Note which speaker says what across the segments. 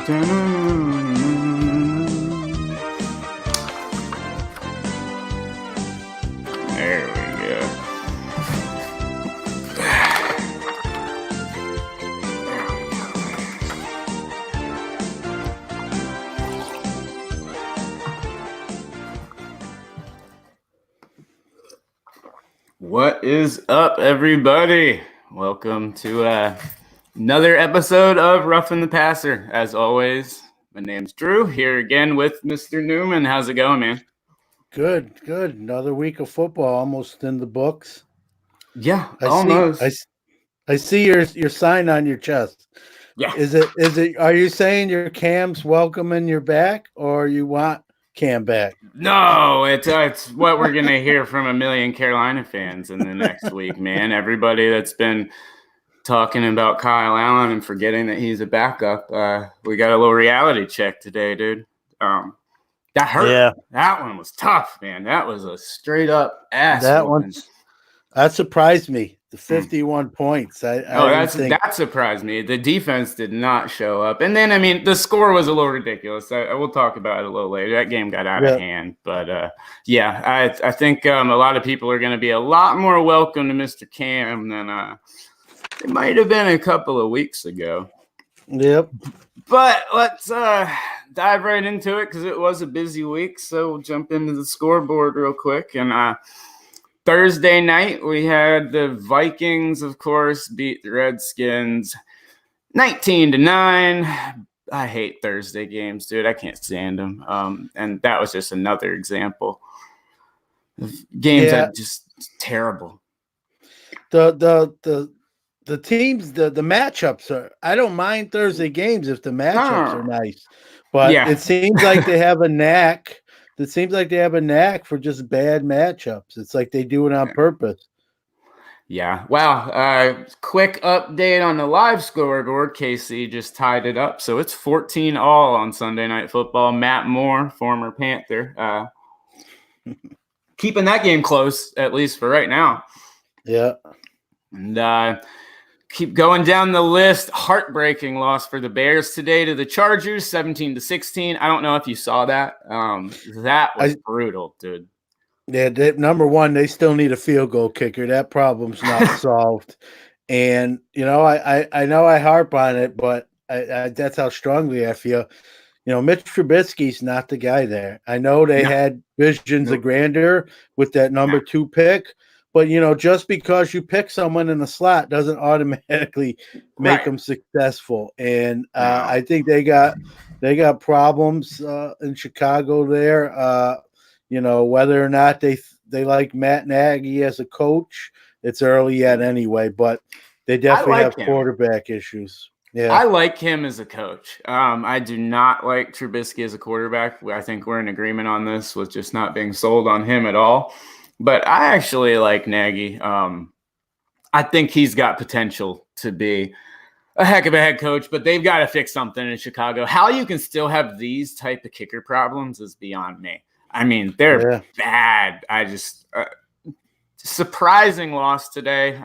Speaker 1: There we go. What is up, everybody? Welcome to another episode of Roughing the Passer. As always, my name's Drew, here again with Mr. Newman. How's it going, man?
Speaker 2: Good. Another week of football almost in the books.
Speaker 1: Yeah, almost.
Speaker 2: I see your sign on your chest.
Speaker 1: Yeah.
Speaker 2: Is it? Are you saying your Cam's welcoming your back, or you want Cam back?
Speaker 1: No, it's what we're gonna hear from a million Carolina fans in the next week, man. Everybody that's been talking about Kyle Allen and forgetting that he's a backup. We got a little reality check today, dude. That hurt.
Speaker 2: Yeah.
Speaker 1: That one was tough, man. That was a straight up ass.
Speaker 2: That surprised me. The 51 points.
Speaker 1: That surprised me. The defense did not show up. And then, I mean, the score was a little ridiculous. I will talk about it a little later. That game got out of hand. But, I think a lot of people are going to be a lot more welcome to Mr. Cam than it might have been a couple of weeks ago.
Speaker 2: Yep.
Speaker 1: But let's dive right into it because it was a busy week. So we'll jump into the scoreboard real quick. And Thursday night, we had the Vikings, of course, beat the Redskins 19-9. I hate Thursday games, dude. I can't stand them. And that was just another example of games that just terrible.
Speaker 2: The teams, the matchups are. I don't mind Thursday games if the matchups are nice, but it seems like they have a knack. It seems like they have a knack for just bad matchups. It's like they do it on purpose.
Speaker 1: Yeah. Wow. Quick update on the live scoreboard. KC just tied it up, so it's 14-all on Sunday Night Football. Matt Moore, former Panther, keeping that game close at least for right now.
Speaker 2: Yeah.
Speaker 1: And keep going down the list. Heartbreaking loss for the Bears today to the Chargers, 17-16. I don't know if you saw that. That was brutal, dude.
Speaker 2: Yeah, number one, they still need a field goal kicker. That problem's not solved. And, I know I harp on it, but that's how strongly I feel. Mitch Trubisky's not the guy there. I know they had visions of grandeur with that number 2 pick. But, just because you pick someone in the slot doesn't automatically make them successful. And I think they got problems in Chicago there. Whether or not they like Matt Nagy as a coach, it's early yet anyway. But they definitely have quarterback issues. Yeah,
Speaker 1: I like him as a coach. I do not like Trubisky as a quarterback. I think we're in agreement on this with just not being sold on him at all. But I actually like Nagy. I think he's got potential to be a heck of a head coach, but they've got to fix something in Chicago. How you can still have these type of kicker problems is beyond me. I mean, they're bad. I just surprising loss today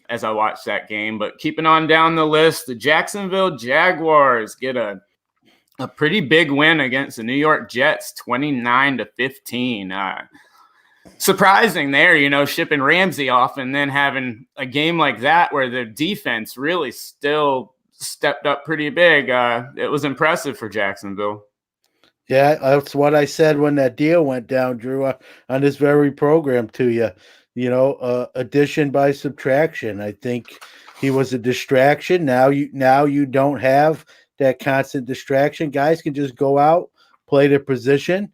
Speaker 1: as I watched that game. But keeping on down the list, the Jacksonville Jaguars get a pretty big win against the New York Jets, 29-15. Surprising there, shipping Ramsey off and then having a game like that where the defense really still stepped up pretty big. It was impressive for Jacksonville.
Speaker 2: Yeah, that's what I said when that deal went down, Drew, on this very program to you. Addition by subtraction. I think he was a distraction. Now you don't have that constant distraction. Guys can just go out, play their position,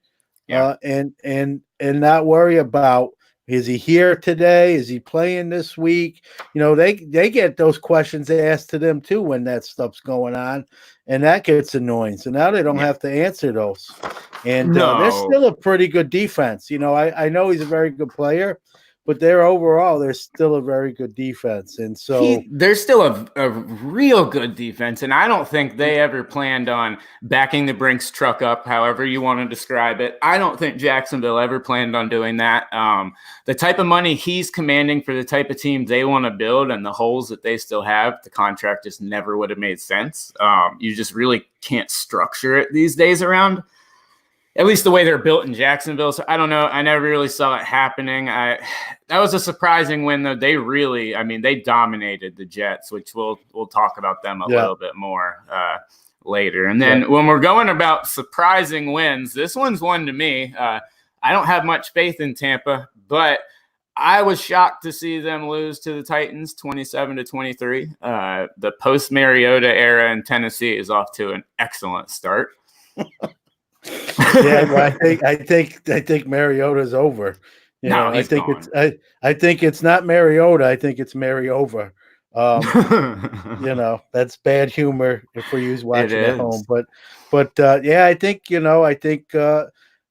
Speaker 2: and not worry about, is he here today? Is he playing this week? They get those questions asked to them too when that stuff's going on, and that gets annoying. So now they don't have to answer those. And they're still a pretty good defense. I know he's a very good player, but they're still a very good defense. And so
Speaker 1: there's still a real good defense, and I don't think they ever planned on backing the Brinks truck up, however you want to describe it. I don't think Jacksonville ever planned on doing that. The type of money he's commanding for the type of team they want to build and the holes that they still have, the contract just never would have made sense. You just really can't structure it these days around, at least the way they're built in Jacksonville. So I don't know. I never really saw it happening. That was a surprising win, though. They dominated the Jets, which we'll talk about them a little bit more later. And then when we're going about surprising wins, this one's one to me. I don't have much faith in Tampa, but I was shocked to see them lose to the Titans 27-23. The post-Mariota era in Tennessee is off to an excellent start.
Speaker 2: Yeah, well, I think Mariota's over. I think it's not Mariota. I think it's Mariova. That's bad humor for you watching at home. But I think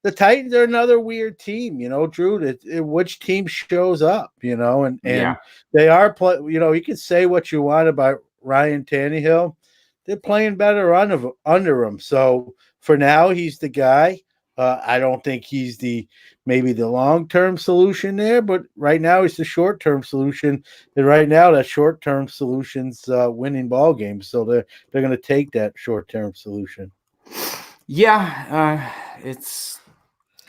Speaker 2: the Titans are another weird team. Drew, which team shows up? And they are you can say what you want about Ryan Tannehill. They're playing better under him. So for now, he's the guy. I don't think he's maybe the long-term solution there, but right now he's the short-term solution. And right now, that short-term solution's winning ball games. So they're going to take that short-term solution.
Speaker 1: Yeah, it's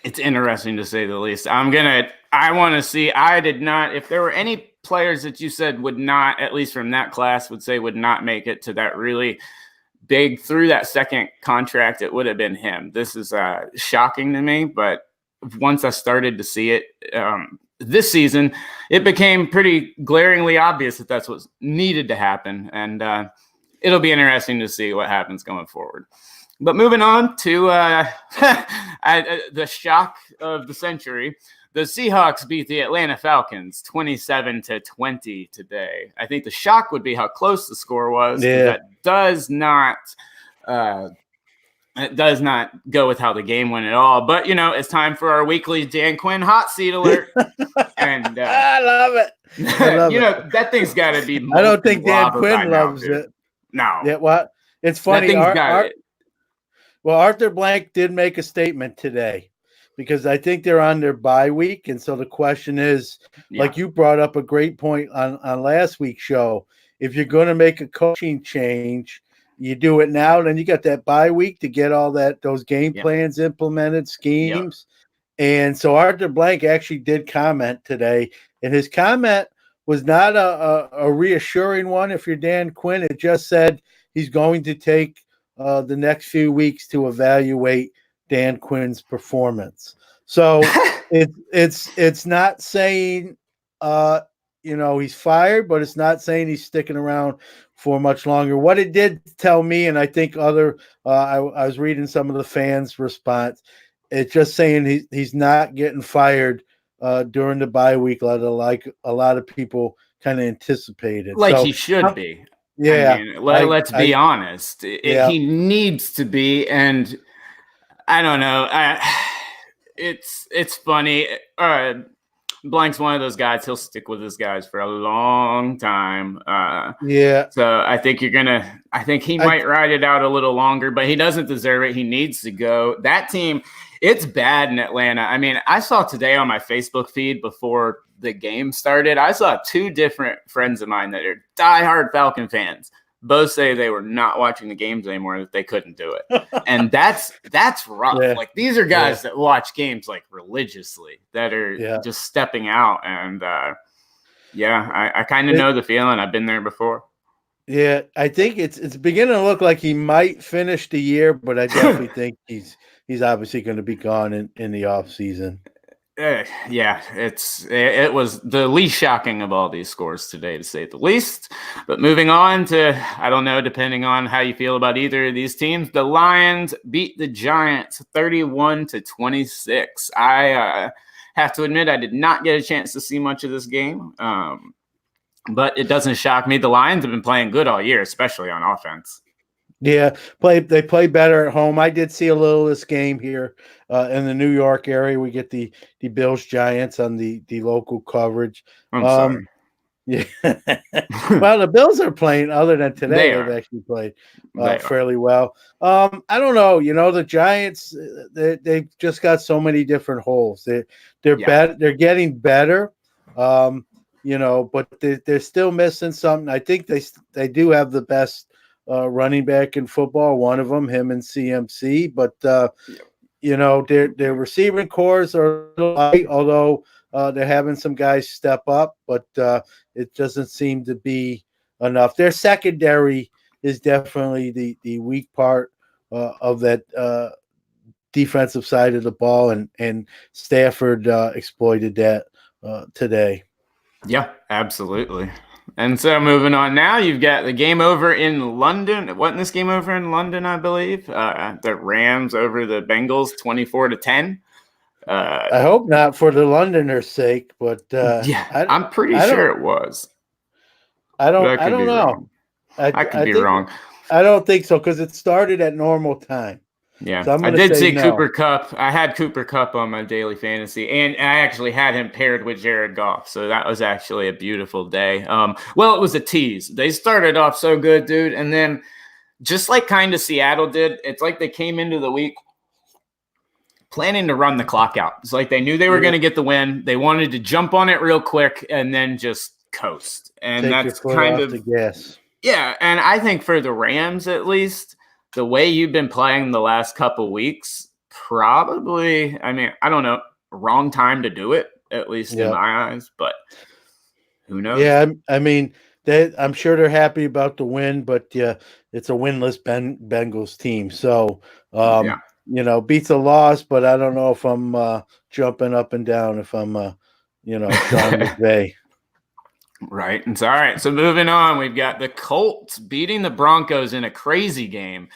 Speaker 1: interesting to say the least. I want to see. I did not. If there were any players that you said would not, at least from that class, would not make it to that really big through that second contract, it would have been him. This is shocking to me, but once I started to see it this season, it became pretty glaringly obvious that that's what needed to happen, and it'll be interesting to see what happens going forward. But moving on to the shock of the century, the Seahawks beat the Atlanta Falcons 27-20 today. I think the shock would be how close the score was.
Speaker 2: Yeah.
Speaker 1: That does not go with how the game went at all. But, it's time for our weekly Dan Quinn hot seat alert. And
Speaker 2: I love it.
Speaker 1: That thing's got to be.
Speaker 2: I don't think Dan Quinn loves it.
Speaker 1: No.
Speaker 2: Yeah, well, it's funny.
Speaker 1: That thing's
Speaker 2: Arthur Blank did make a statement today, because I think they're on their bye week. And so the question is, like you brought up a great point on last week's show, if you're going to make a coaching change, you do it now. Then you got that bye week to get all those game plans implemented, schemes. And so Arthur Blank actually did comment today, and his comment was not a reassuring one. If you're Dan Quinn, it just said he's going to take the next few weeks to evaluate Dan Quinn's performance. So it's not saying he's fired, but it's not saying he's sticking around for much longer. What it did tell me, and I think I was reading some of the fans' response, it's just saying he's not getting fired during the bye week, like a lot of people kind of anticipated.
Speaker 1: He should be.
Speaker 2: Yeah.
Speaker 1: Let's be honest. He needs to be, and I don't know. It's funny. Blank's one of those guys. He'll stick with his guys for a long time. So I think I think he might ride it out a little longer, but he doesn't deserve it. He needs to go. That team, it's bad in Atlanta. I mean, I saw today on my Facebook feed before the game started, I saw two different friends of mine that are diehard Falcon fans. Both say they were not watching the games anymore, that they couldn't do it. And that's rough.
Speaker 2: Yeah.
Speaker 1: Like, these are guys that watch games like religiously, that are just stepping out. And I kind of know the feeling. I've been there before. Yeah,
Speaker 2: I think it's beginning to look like he might finish the year, but I definitely think he's obviously going to be gone in the off season.
Speaker 1: It was the least shocking of all these scores today, to say the least. But moving on to, I don't know, depending on how you feel about either of these teams, the Lions beat the Giants 31-26. I have to admit, I did not get a chance to see much of this game, but it doesn't shock me. The Lions have been playing good all year, especially on offense.
Speaker 2: Yeah, they play better at home. I did see a little of this game here in the New York area. We get the Bills Giants on the local coverage.
Speaker 1: I'm sorry.
Speaker 2: Yeah. Well, the Bills are playing. Other than today,
Speaker 1: They
Speaker 2: they've
Speaker 1: are.
Speaker 2: actually played
Speaker 1: They are.
Speaker 2: fairly well. I don't know. The Giants they've just got so many different holes. They're
Speaker 1: Yeah.
Speaker 2: bad. They're getting better. But they're still missing something. I think they do have the best running back in football. One of them, him and CMC. But their receiving cores are a little light, although they're having some guys step up, but it doesn't seem to be enough. Their secondary is definitely the weak part of that defensive side of the ball, and Stafford exploited that today.
Speaker 1: Yeah, absolutely. And so moving on now, you've got the game over in London. Wasn't this game over in London, I believe? The Rams over the Bengals 24-10.
Speaker 2: I hope not for the Londoners' sake, but
Speaker 1: Yeah, I'm pretty
Speaker 2: I
Speaker 1: sure
Speaker 2: don't
Speaker 1: it was.
Speaker 2: I
Speaker 1: But
Speaker 2: don't
Speaker 1: I
Speaker 2: I
Speaker 1: could
Speaker 2: don't
Speaker 1: be
Speaker 2: know.
Speaker 1: wrong. I could
Speaker 2: I
Speaker 1: be
Speaker 2: think
Speaker 1: wrong.
Speaker 2: I don't think so because it started at normal time.
Speaker 1: Yeah,
Speaker 2: So I'm
Speaker 1: I
Speaker 2: going to
Speaker 1: did
Speaker 2: say
Speaker 1: see
Speaker 2: no.
Speaker 1: Cooper Cup. I had Cooper Cup on my daily fantasy, and I actually had him paired with Jared Goff. So that was actually a beautiful day. Well, it was a tease. They started off so good, dude, and then just like kind of Seattle did, it's like they came into the week planning to run the clock out. It's like they knew they were going to get the win. They wanted to jump on it real quick and then just coast. And
Speaker 2: Take your
Speaker 1: that's
Speaker 2: foot
Speaker 1: kind
Speaker 2: off
Speaker 1: of
Speaker 2: the gas.
Speaker 1: yeah, and I think for the Rams at least, the way you've been playing the last couple weeks, probably, I mean, I don't know, wrong time to do it, at least in
Speaker 2: Yeah.
Speaker 1: my eyes, but who knows?
Speaker 2: Yeah, I mean, I'm sure they're happy about the win, but yeah, it's a winless Bengals team. So,
Speaker 1: Yeah.
Speaker 2: beats a loss, but I don't know if I'm jumping up and down if I'm, Sean McVay.
Speaker 1: Right. And so, all right. So moving on, we've got the Colts beating the Broncos in a crazy game,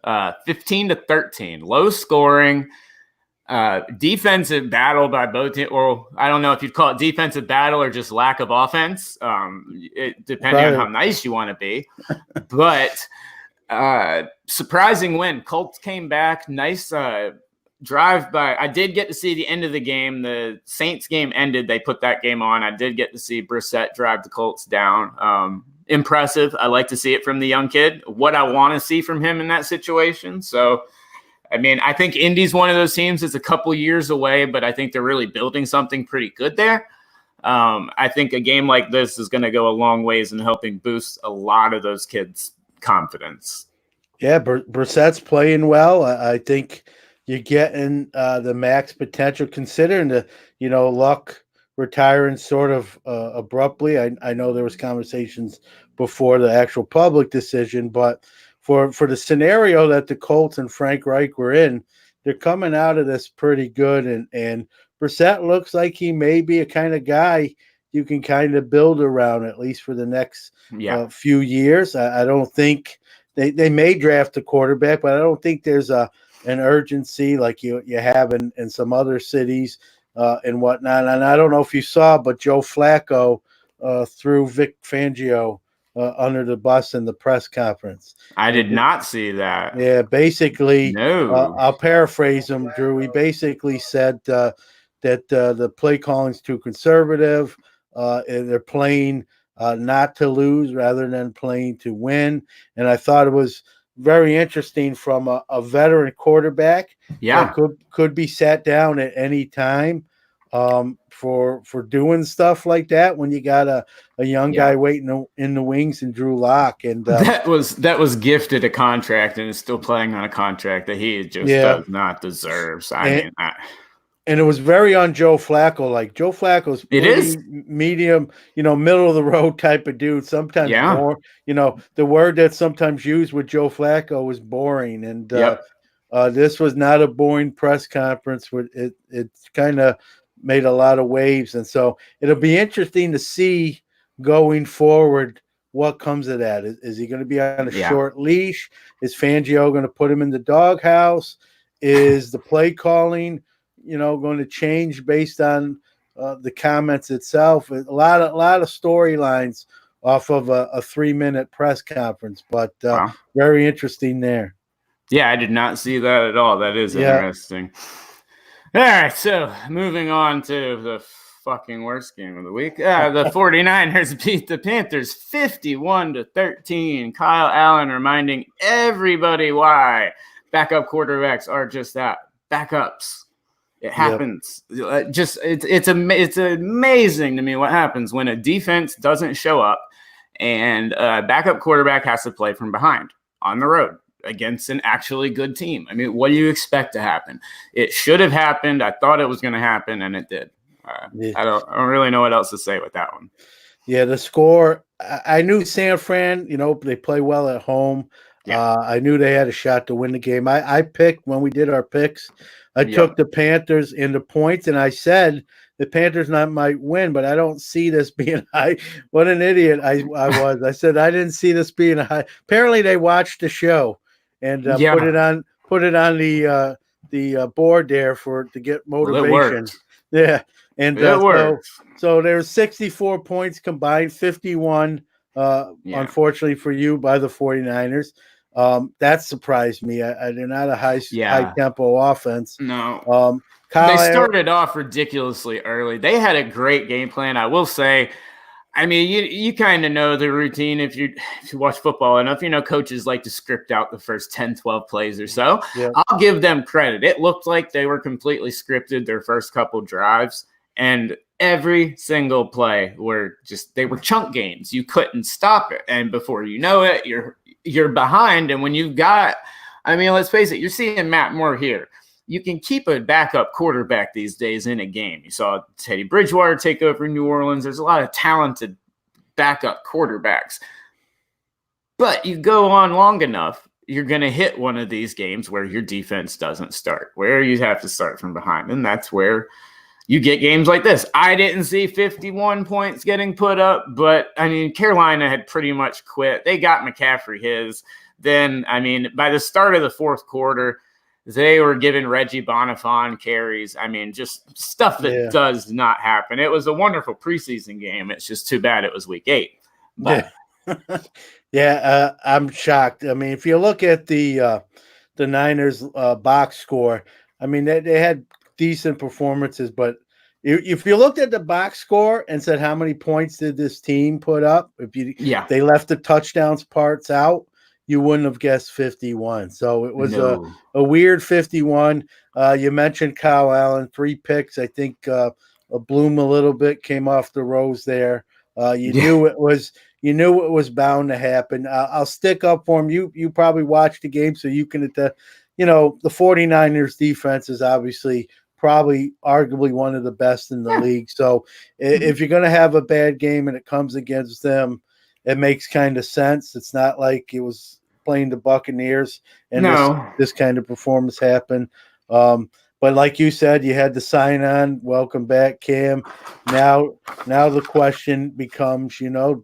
Speaker 1: 15-13, low scoring. Defensive battle by both teams, or I don't know if you'd call it defensive battle or just lack of offense, depending on how
Speaker 2: Probably,
Speaker 1: nice you want to be. But surprising win. Colts came back. Nice drive by. I did get to see the end of the game. The Saints game ended. They put that game on. I did get to see Brissett drive the Colts down. Impressive. I like to see it from the young kid. What I want to see from him in that situation. So, I mean, I think Indy's one of those teams that's a couple years away, but I think they're really building something pretty good there. I think a game like this is going to go a long ways in helping boost a lot of those kids' confidence.
Speaker 2: yeah, Brissett's playing well. I think you're getting the max potential considering Luck retiring sort of abruptly. I know there was conversations before the actual public decision, but for the scenario that the Colts and Frank Reich were in, they're coming out of this pretty good, and Brissett looks like he may be a kind of guy you can kind of build around at least for the next
Speaker 1: Yeah.
Speaker 2: few years. I don't think they may draft a quarterback, but I don't think there's an urgency like you have in some other cities and whatnot. And I don't know if you saw, but Joe Flacco threw Vic Fangio under the bus in the press conference.
Speaker 1: I did
Speaker 2: And
Speaker 1: not see that.
Speaker 2: yeah, basically,
Speaker 1: No.
Speaker 2: I'll paraphrase him, Drew. He basically said that the play calling's too conservative. And they're playing not to lose rather than playing to win. And I thought it was very interesting from a veteran quarterback that
Speaker 1: Yeah.
Speaker 2: could be sat down at any time for doing stuff like that when you got a young
Speaker 1: Yeah.
Speaker 2: guy waiting in the wings and Drew Lock. And
Speaker 1: That was gifted a contract and is still playing on a contract that he just
Speaker 2: yeah,
Speaker 1: does not deserve. So, I
Speaker 2: and,
Speaker 1: mean,
Speaker 2: and it was very on Joe Flacco. Like Joe Flacco's
Speaker 1: it
Speaker 2: pretty
Speaker 1: is.
Speaker 2: medium, middle of the road type of dude. Sometimes
Speaker 1: Yeah.
Speaker 2: more, the word that's sometimes used with Joe Flacco is boring. And
Speaker 1: Yep.
Speaker 2: this was not a boring press conference. It kind of made a lot of waves, and so it'll be interesting to see going forward what comes of that. Is he going to be on a
Speaker 1: Yeah.
Speaker 2: short leash? Is Fangio going to put him in the doghouse? Is the play calling, going to change based on the comments itself? A lot of storylines off of a 3-minute press conference. But
Speaker 1: Wow.
Speaker 2: very interesting there.
Speaker 1: Yeah, I did not see that at all. That is
Speaker 2: Yeah.
Speaker 1: interesting. All right, so moving on to the fucking worst game of the week. The 49ers beat the Panthers 51-13. Kyle Allen reminding everybody why backup quarterbacks are just that, backups. It happens. Yep. It's amazing to me what happens when a defense doesn't show up and a backup quarterback has to play from behind on the road against an actually good team. I mean, what do you expect to happen? It should have happened. I thought it was going to happen, and it did. I don't really know what else to say with that one.
Speaker 2: Yeah, the score. I knew San Fran, they play well at home. Yeah. I knew they had a shot to win the game. I picked, when we did our picks, I took the Panthers in the points, and I said the Panthers might win, but I don't see this being high. What an idiot I was. I said I didn't see this being high. Apparently they watched the show and put it on the board there to get motivation.
Speaker 1: Well, it worked.
Speaker 2: Yeah. And so there's 64 points combined, 51 unfortunately for you by the 49ers. That surprised me. They're not a high tempo offense.
Speaker 1: No. They started off ridiculously early. They had a great game plan. I will say, I mean, you kind of know the routine if you watch football enough. Coaches like to script out the first 10, 12 plays or so. Yeah. I'll give them credit. It looked like they were completely scripted their first couple drives, and every single play they were chunk games. You couldn't stop it, and before you know it, you're behind. And when you've got, I mean, let's face it, you're seeing Matt Moore here. You can keep a backup quarterback these days in a game. You saw Teddy Bridgewater take over New Orleans. There's a lot of talented backup quarterbacks. But you go on long enough, you're going to hit one of these games where your defense doesn't start, where you have to start from behind. And that's where you get games like this. I didn't see 51 points getting put up, but, I mean, Carolina had pretty much quit. They got McCaffrey his. Then, I mean, by the start of the fourth quarter, they were giving Reggie Bonifon carries. I mean, just stuff that does not happen. It was a wonderful preseason game. It's just too bad it was week 8. But.
Speaker 2: Yeah, I'm shocked. I mean, if you look at the Niners box score, I mean, they had decent performances, but if you looked at the box score and said how many points did this team put up, they left the touchdowns parts out, you wouldn't have guessed 51. So it was a weird 51. You mentioned Kyle Allen, 3 picks. I think Bloom a little bit came off the rose there. You knew it was bound to happen. I'll stick up for him. You probably watched the game, so you can the 49ers defense is obviously probably arguably one of the best in the league. So if you're going to have a bad game and it comes against them, it makes kind of sense. It's not like it was playing the Buccaneers and this kind of performance happened. But like you said, you had the sign on. Welcome back, Cam. Now the question becomes,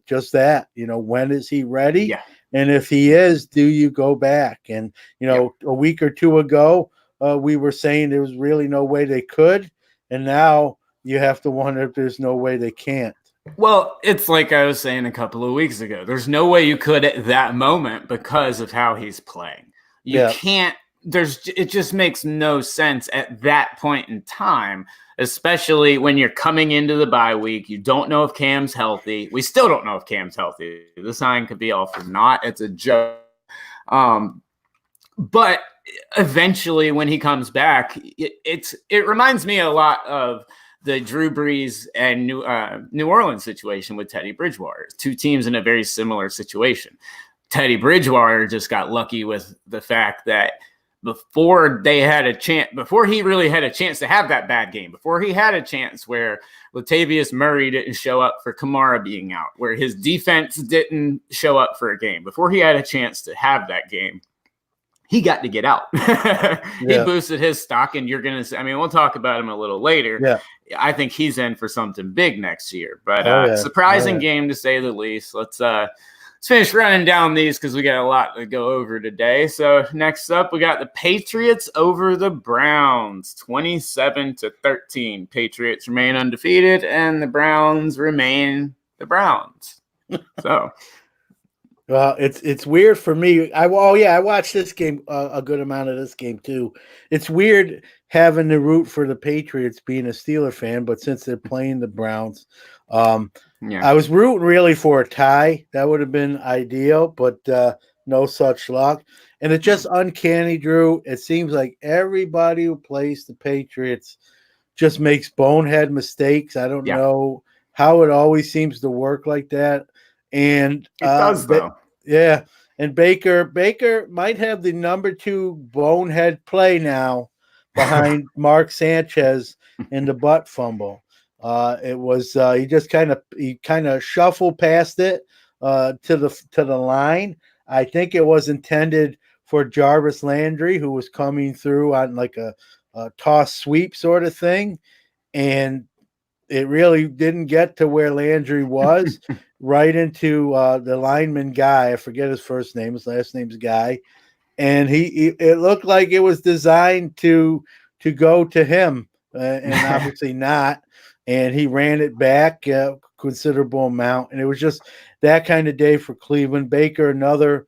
Speaker 2: just that, when is he ready? Yeah. And if he is, do you go back? And, a week or two ago, we were saying there was really no way they could. And now you have to wonder if there's no way they can't.
Speaker 1: Well, it's like I was saying a couple of weeks ago. There's no way you could at that moment because of how he's playing. You can't. It just makes no sense at that point in time, especially when you're coming into the bye week. You don't know if Cam's healthy. We still don't know if Cam's healthy. The sign could be off or not. It's a joke. But eventually when he comes back, it reminds me a lot of the Drew Brees and New Orleans situation with Teddy Bridgewater. 2 teams in a very similar situation. Teddy Bridgewater just got lucky with the fact that before he really had a chance to have that bad game, before he had a chance where Latavius Murray didn't show up for Kamara being out, where his defense didn't show up for a game, before he had a chance to have that game, he got to get out. He boosted his stock, and you're going to – I mean, we'll talk about him a little later. Yeah. I think he's in for something big next year. But surprising game to say the least. Let's finish running down these because we got a lot to go over today. So next up, we got the Patriots over the Browns, 27-13. Patriots remain undefeated, and the Browns remain the Browns. So,
Speaker 2: Well, it's weird for me. I watched this game a good amount of this game too. It's weird having to root for the Patriots being a Steeler fan, but since they're playing the Browns,
Speaker 1: yeah,
Speaker 2: I was rooting really for a tie. That would have been ideal, but no such luck. And it's just uncanny, Drew. It seems like everybody who plays the Patriots just makes bonehead mistakes. I don't
Speaker 1: yeah,
Speaker 2: know how it always seems to work like that. And
Speaker 1: it does though.
Speaker 2: yeah, and Baker might have the number 2 bonehead play now behind Mark Sanchez in the butt fumble. It was he kind of shuffled past it to the line. I think it was intended for Jarvis Landry, who was coming through on like a toss sweep sort of thing, and it really didn't get to where Landry was. Right into the lineman guy. I forget his first name. His last name's Guy, and it looked like it was designed to go to him, and obviously not. And he ran it back a considerable amount, and it was just that kind of day for Cleveland. Baker another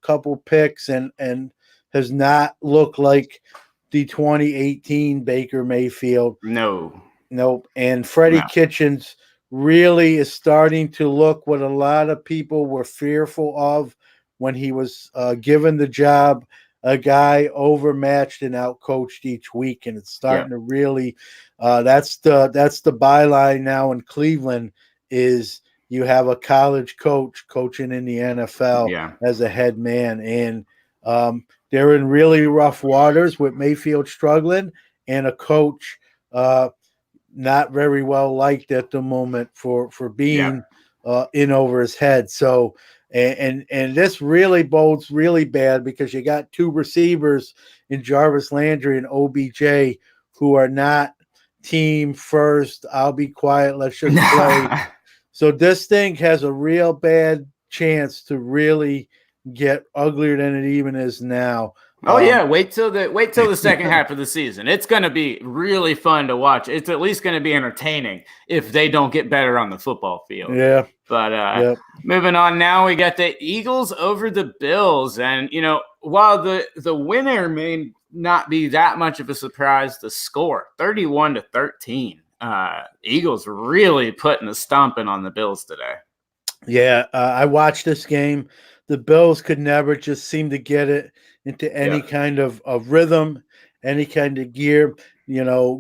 Speaker 2: couple picks, and has not looked like the 2018 Baker Mayfield.
Speaker 1: No,
Speaker 2: Nope. And Freddie
Speaker 1: no,
Speaker 2: Kitchens really is starting to look what a lot of people were fearful of when he was given the job. A guy overmatched and outcoached each week, and it's
Speaker 1: yeah,
Speaker 2: starting to really. That's the byline now in Cleveland. Is you have a college coach coaching in the NFL
Speaker 1: yeah,
Speaker 2: as a head man, and they're in really rough waters with Mayfield struggling and a coach. Not very well liked at the moment for
Speaker 1: yeah.
Speaker 2: being in over his head. So and this really bodes really bad because you got 2 receivers in Jarvis Landry and OBJ who are not team first. I'll be quiet. Let's just play. So this thing has a real bad chance to really get uglier than it even is now.
Speaker 1: Oh yeah, wait till the second half of the season. It's going to be really fun to watch. It's at least going to be entertaining if they don't get better on the football field.
Speaker 2: Yeah.
Speaker 1: But
Speaker 2: Yep.
Speaker 1: moving on now, we got the Eagles over the Bills, and while the winner may not be that much of a surprise, the score 31-13. Eagles really putting a stomping on the Bills today.
Speaker 2: Yeah, I watched this game. The Bills could never just seem to get it into any kind of rhythm, any kind of gear.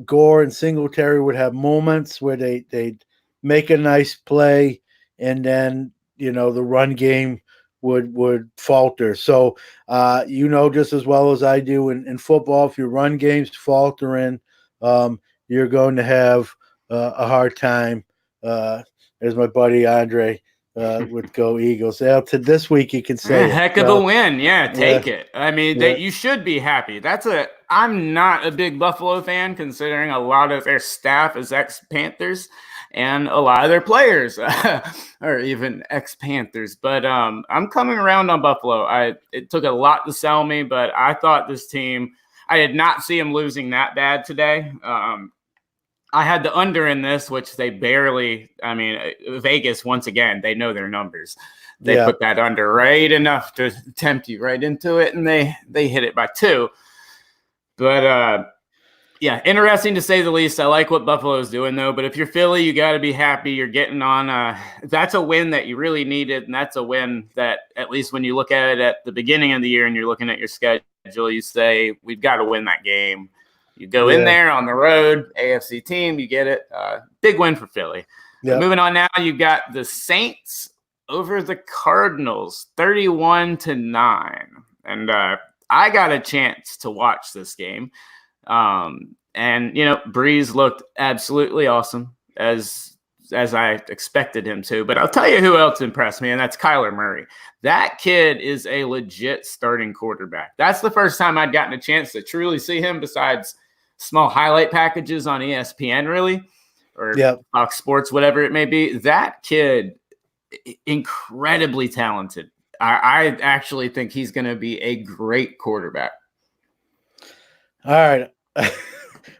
Speaker 2: Gore and Singletary would have moments where they'd make a nice play, and then the run game would falter. So just as well as I do in football, if your run game's faltering, you're going to have a hard time. There's my buddy Andre. With Go Eagles. To this week, you can say
Speaker 1: Heck of a win. Yeah, take it. I mean,
Speaker 2: yeah.
Speaker 1: you should be happy. I'm not a big Buffalo fan, considering a lot of their staff is ex-Panthers and a lot of their players are even ex-Panthers. But I'm coming around on Buffalo. It took a lot to sell me, but I thought this team, I did not see them losing that bad today. I had the under in this, which they barely. I mean, Vegas once again, they know their numbers. They put that under right enough to tempt you right into it, and they hit it by 2. But yeah, interesting to say the least. I like what Buffalo's doing though. But if you're Philly, you got to be happy. You're getting on. That's a win that you really needed, and that's a win that at least when you look at it at the beginning of the year and you're looking at your schedule, you say we've got to win that game. You go in there on the road, AFC team, you get it. Big win for Philly. Moving on now, you got the Saints over the Cardinals, 31-9. And I got a chance to watch this game. And, Breeze looked absolutely awesome, as I expected him to. But I'll tell you who else impressed me, and that's Kyler Murray. That kid is a legit starting quarterback. That's the first time I'd gotten a chance to truly see him besides small highlight packages on ESPN, really, or Fox Sports, whatever it may be. That kid, incredibly talented. I actually think he's going to be a great quarterback.
Speaker 2: All right.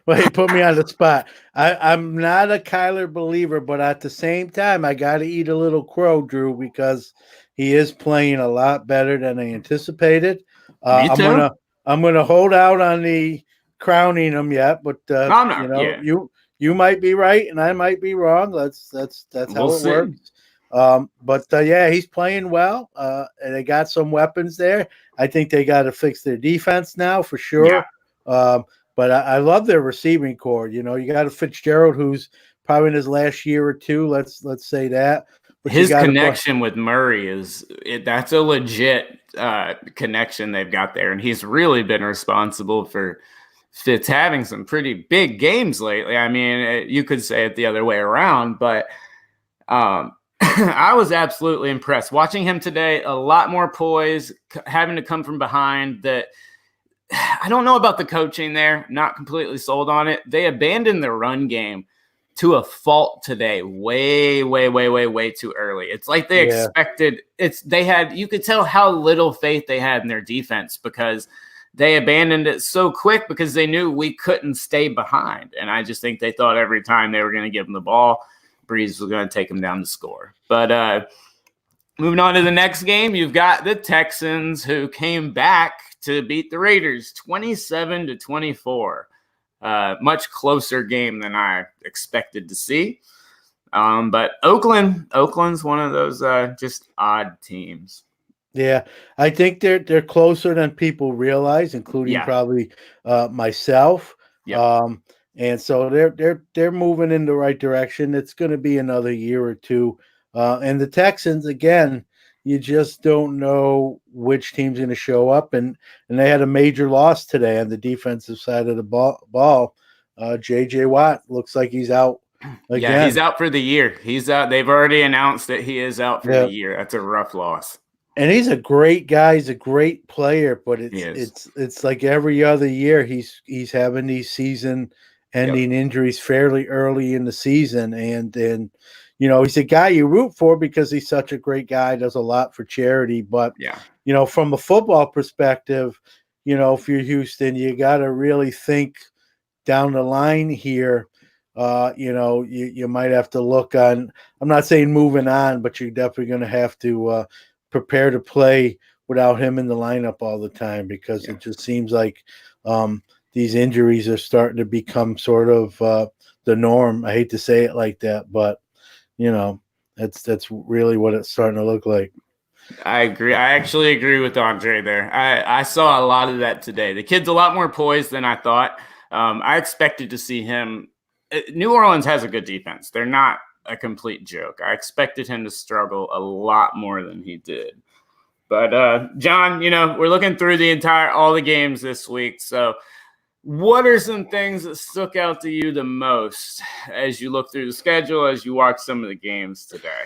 Speaker 2: Well, you put me on the spot. I'm not a Kyler believer, but at the same time, I got to eat a little crow, Drew, because he is playing a lot better than I anticipated.
Speaker 1: Me
Speaker 2: I'm
Speaker 1: too.
Speaker 2: gonna hold out on the crowning him yet, but
Speaker 1: I'm not. Yeah,
Speaker 2: you might be right and I might be wrong. That's
Speaker 1: we'll
Speaker 2: how it
Speaker 1: see.
Speaker 2: works. But yeah, he's playing well, and they got some weapons there. I think they got to fix their defense now for
Speaker 1: Yeah,
Speaker 2: sure. But I love their receiving core. You know, you got a Fitzgerald who's probably in his last year or two. Let's say that. But you
Speaker 1: his
Speaker 2: got to.
Speaker 1: connection with Murray that's a legit connection they've got there, and he's really been responsible for Fitz having some pretty big games lately. I mean, you could say it the other way around, but I was absolutely impressed watching him today. A lot more poise, having to come from behind. That I don't know about the coaching there. Not completely sold on it. They abandoned the run game to a fault today, way, way, way, way, way too early. It's like they
Speaker 2: Yeah.
Speaker 1: expected. You could tell how little faith they had in their defense because they abandoned it so quick because they knew we couldn't stay behind. And I just think they thought every time they were going to give them the ball, Breeze was going to take them down to score. But moving on to the next game, you've got the Texans who came back to beat the Raiders 27-24. Much closer game than I expected to see. But Oakland's one of those just odd teams.
Speaker 2: Yeah, I think they're closer than people realize, including
Speaker 1: Yeah.
Speaker 2: probably myself.
Speaker 1: Yep.
Speaker 2: And so they're moving in the right direction. It's going to be another year or two. And the Texans, again, you just don't know which team's going to show up. And they had a major loss today on the defensive side of the ball. J.J. Watt looks like he's out again.
Speaker 1: Yeah, he's out for the year. He's out. They've already announced that he is out for
Speaker 2: Yeah.
Speaker 1: the year. That's a rough loss.
Speaker 2: And he's a great guy. He's a great player, but it's like every other year he's having these season-ending injuries fairly early in the season, and you know he's a guy you root for because he's such a great guy, does a lot for charity. But you know, from a football perspective, you know, if you're Houston, you got to really think down the line here. You know, you might have to look on. I'm not saying moving on, but you're definitely going to have to. Prepare to play without him in the lineup all the time because it just seems like these injuries are starting to become sort of the norm. I hate to say it like that, but you know, that's really what it's starting to look like.
Speaker 1: I agree. I actually agree with Andre there. I saw a lot of that today. The kid's a lot more poised than I thought. I expected to see him. New Orleans has a good defense. They're not a complete joke. I expected him to struggle a lot more than he did. But John, you know, we're looking through all the games this week. So what are some things that stuck out to you the most as you look through the schedule, as you watch some of the games today?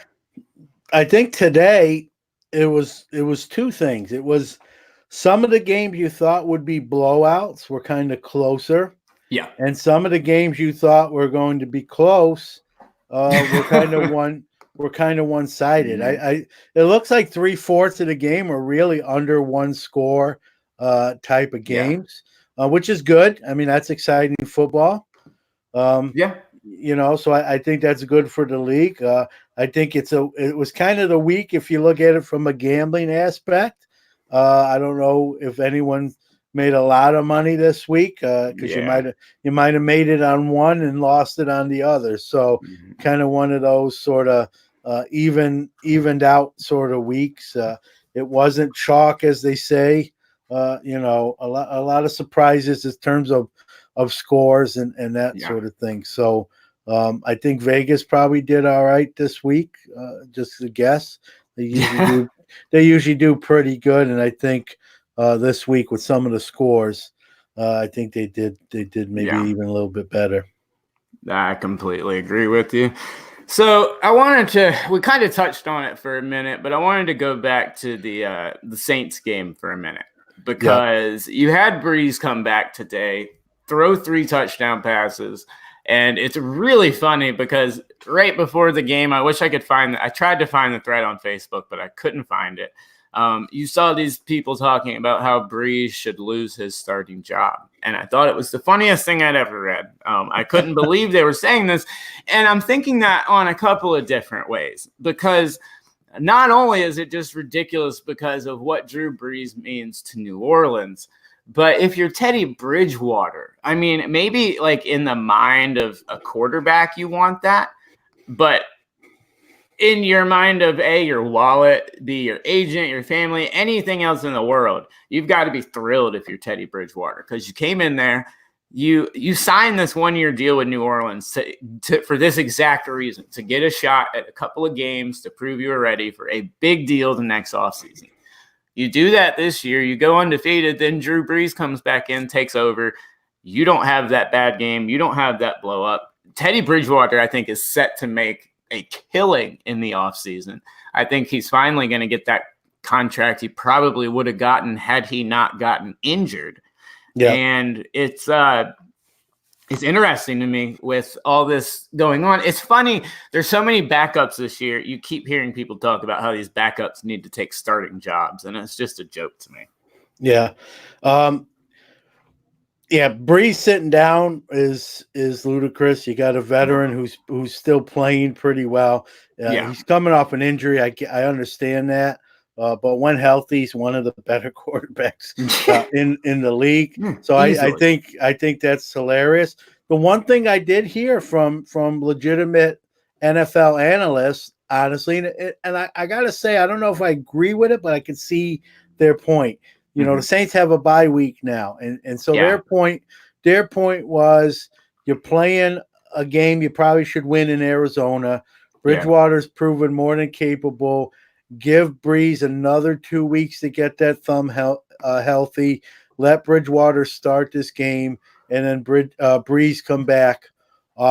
Speaker 2: I think today it was two things. It was some of the games you thought would be blowouts were kind of closer.
Speaker 1: Yeah.
Speaker 2: And some of the games you thought were going to be close we're kind of one-sided.
Speaker 1: Mm-hmm.
Speaker 2: It looks like 3/4 of the game are really under one score type of games, which is good. I mean, that's exciting football. You know, so I think that's good for the league. I think it was kind of the week if you look at it from a gambling aspect. I don't know if anyone made a lot of money this week because you might have made it on one and lost it on the other. So kind of one of those sort of evened out sort of weeks. It wasn't chalk, as they say. You know, a lot of surprises in terms of scores and that sort of thing. So I think Vegas probably did all right this week. Just a guess. They usually do pretty good, and I think. This week with some of the scores, I think they did maybe even a little bit better.
Speaker 1: I completely agree with you. So we kind of touched on it for a minute, but I wanted to go back to the Saints game for a minute because you had Breeze come back today, throw 3 touchdown passes. And it's really funny because right before the game, I wish I could I tried to find the thread on Facebook, but I couldn't find it. You saw these people talking about how Breeze should lose his starting job. And I thought it was the funniest thing I'd ever read. I couldn't believe they were saying this. And I'm thinking that on a couple of different ways, because not only is it just ridiculous because of what Drew Brees means to New Orleans, but if you're Teddy Bridgewater, I mean, maybe like in the mind of a quarterback, you want that. But in your mind of A, your wallet, B, your agent, your family, anything else in the world, you've got to be thrilled if you're Teddy Bridgewater, because you came in there, you signed this 1-year deal with New Orleans for this exact reason, to get a shot at a couple of games to prove you were ready for a big deal the next offseason. You do that this year, you go undefeated, then Drew Brees comes back in, takes over. You don't have that bad game. You don't have that blow up. Teddy Bridgewater, I think, is set to make a killing in the offseason. I think he's finally going to get that contract he probably would have gotten had he not gotten injured. Yeah. And it's interesting to me with all this going on. It's funny. There's so many backups this year. You keep hearing people talk about how these backups need to take starting jobs, and it's just a joke to me.
Speaker 2: Yeah. Yeah, Breeze sitting down is ludicrous. You got a veteran who's still playing pretty well. He's coming off an injury. I understand that, but when healthy, he's one of the better quarterbacks in the league. So I think that's hilarious. The one thing I did hear from legitimate NFL analysts, honestly, and I gotta say, I don't know if I agree with it, but I can see their point. You know, the Saints have a bye week now. And so their point was, you're playing a game you probably should win in Arizona. Bridgewater's proven more than capable. Give Breeze another 2 weeks to get that thumb healthy. Let Bridgewater start this game, and then Breeze come back.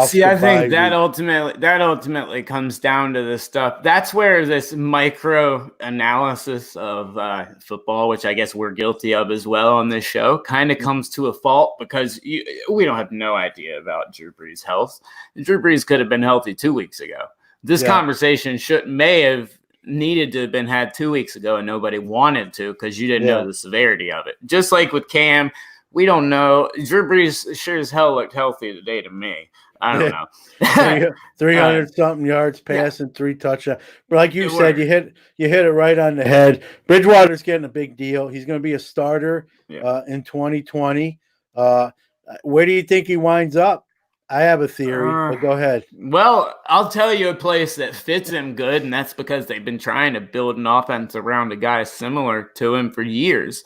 Speaker 1: See, I think that ultimately comes down to this stuff. That's where this micro analysis of football, which I guess we're guilty of as well on this show, kind of comes to a fault, because we don't have no idea about Drew Brees' health. Drew Brees could have been healthy 2 weeks ago. This conversation may have needed to have been had 2 weeks ago, and nobody wanted to, because you didn't know the severity of it. Just like with Cam, we don't know. Drew Brees sure as hell looked healthy today to me. I don't know.
Speaker 2: 300 something yards passing, 3 touchdowns. But like you said, you hit it right on the head. Bridgewater's getting a big deal. He's going to be a starter in 2020. Where do you think he winds up? I have a theory, but go ahead.
Speaker 1: Well, I'll tell you a place that fits him good, and that's because they've been trying to build an offense around a guy similar to him for years.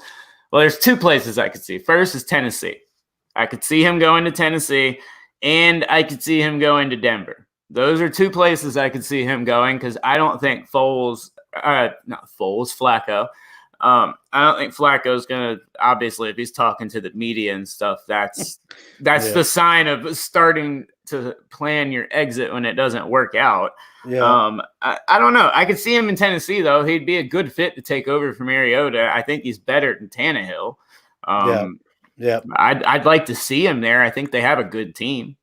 Speaker 1: Well, there's 2 places I could see. First is Tennessee. I could see him going to Tennessee, and I could see him going to Denver. Those are 2 places I could see him going, because I don't think Flacco. I don't think Flacco's going to, obviously, if he's talking to the media and stuff, that's the sign of starting to plan your exit when it doesn't work out. Yeah. I don't know. I could see him in Tennessee, though. He'd be a good fit to take over from Mariota. I think he's better than Tannehill. Yeah. I'd like to see him there. I think they have a good team.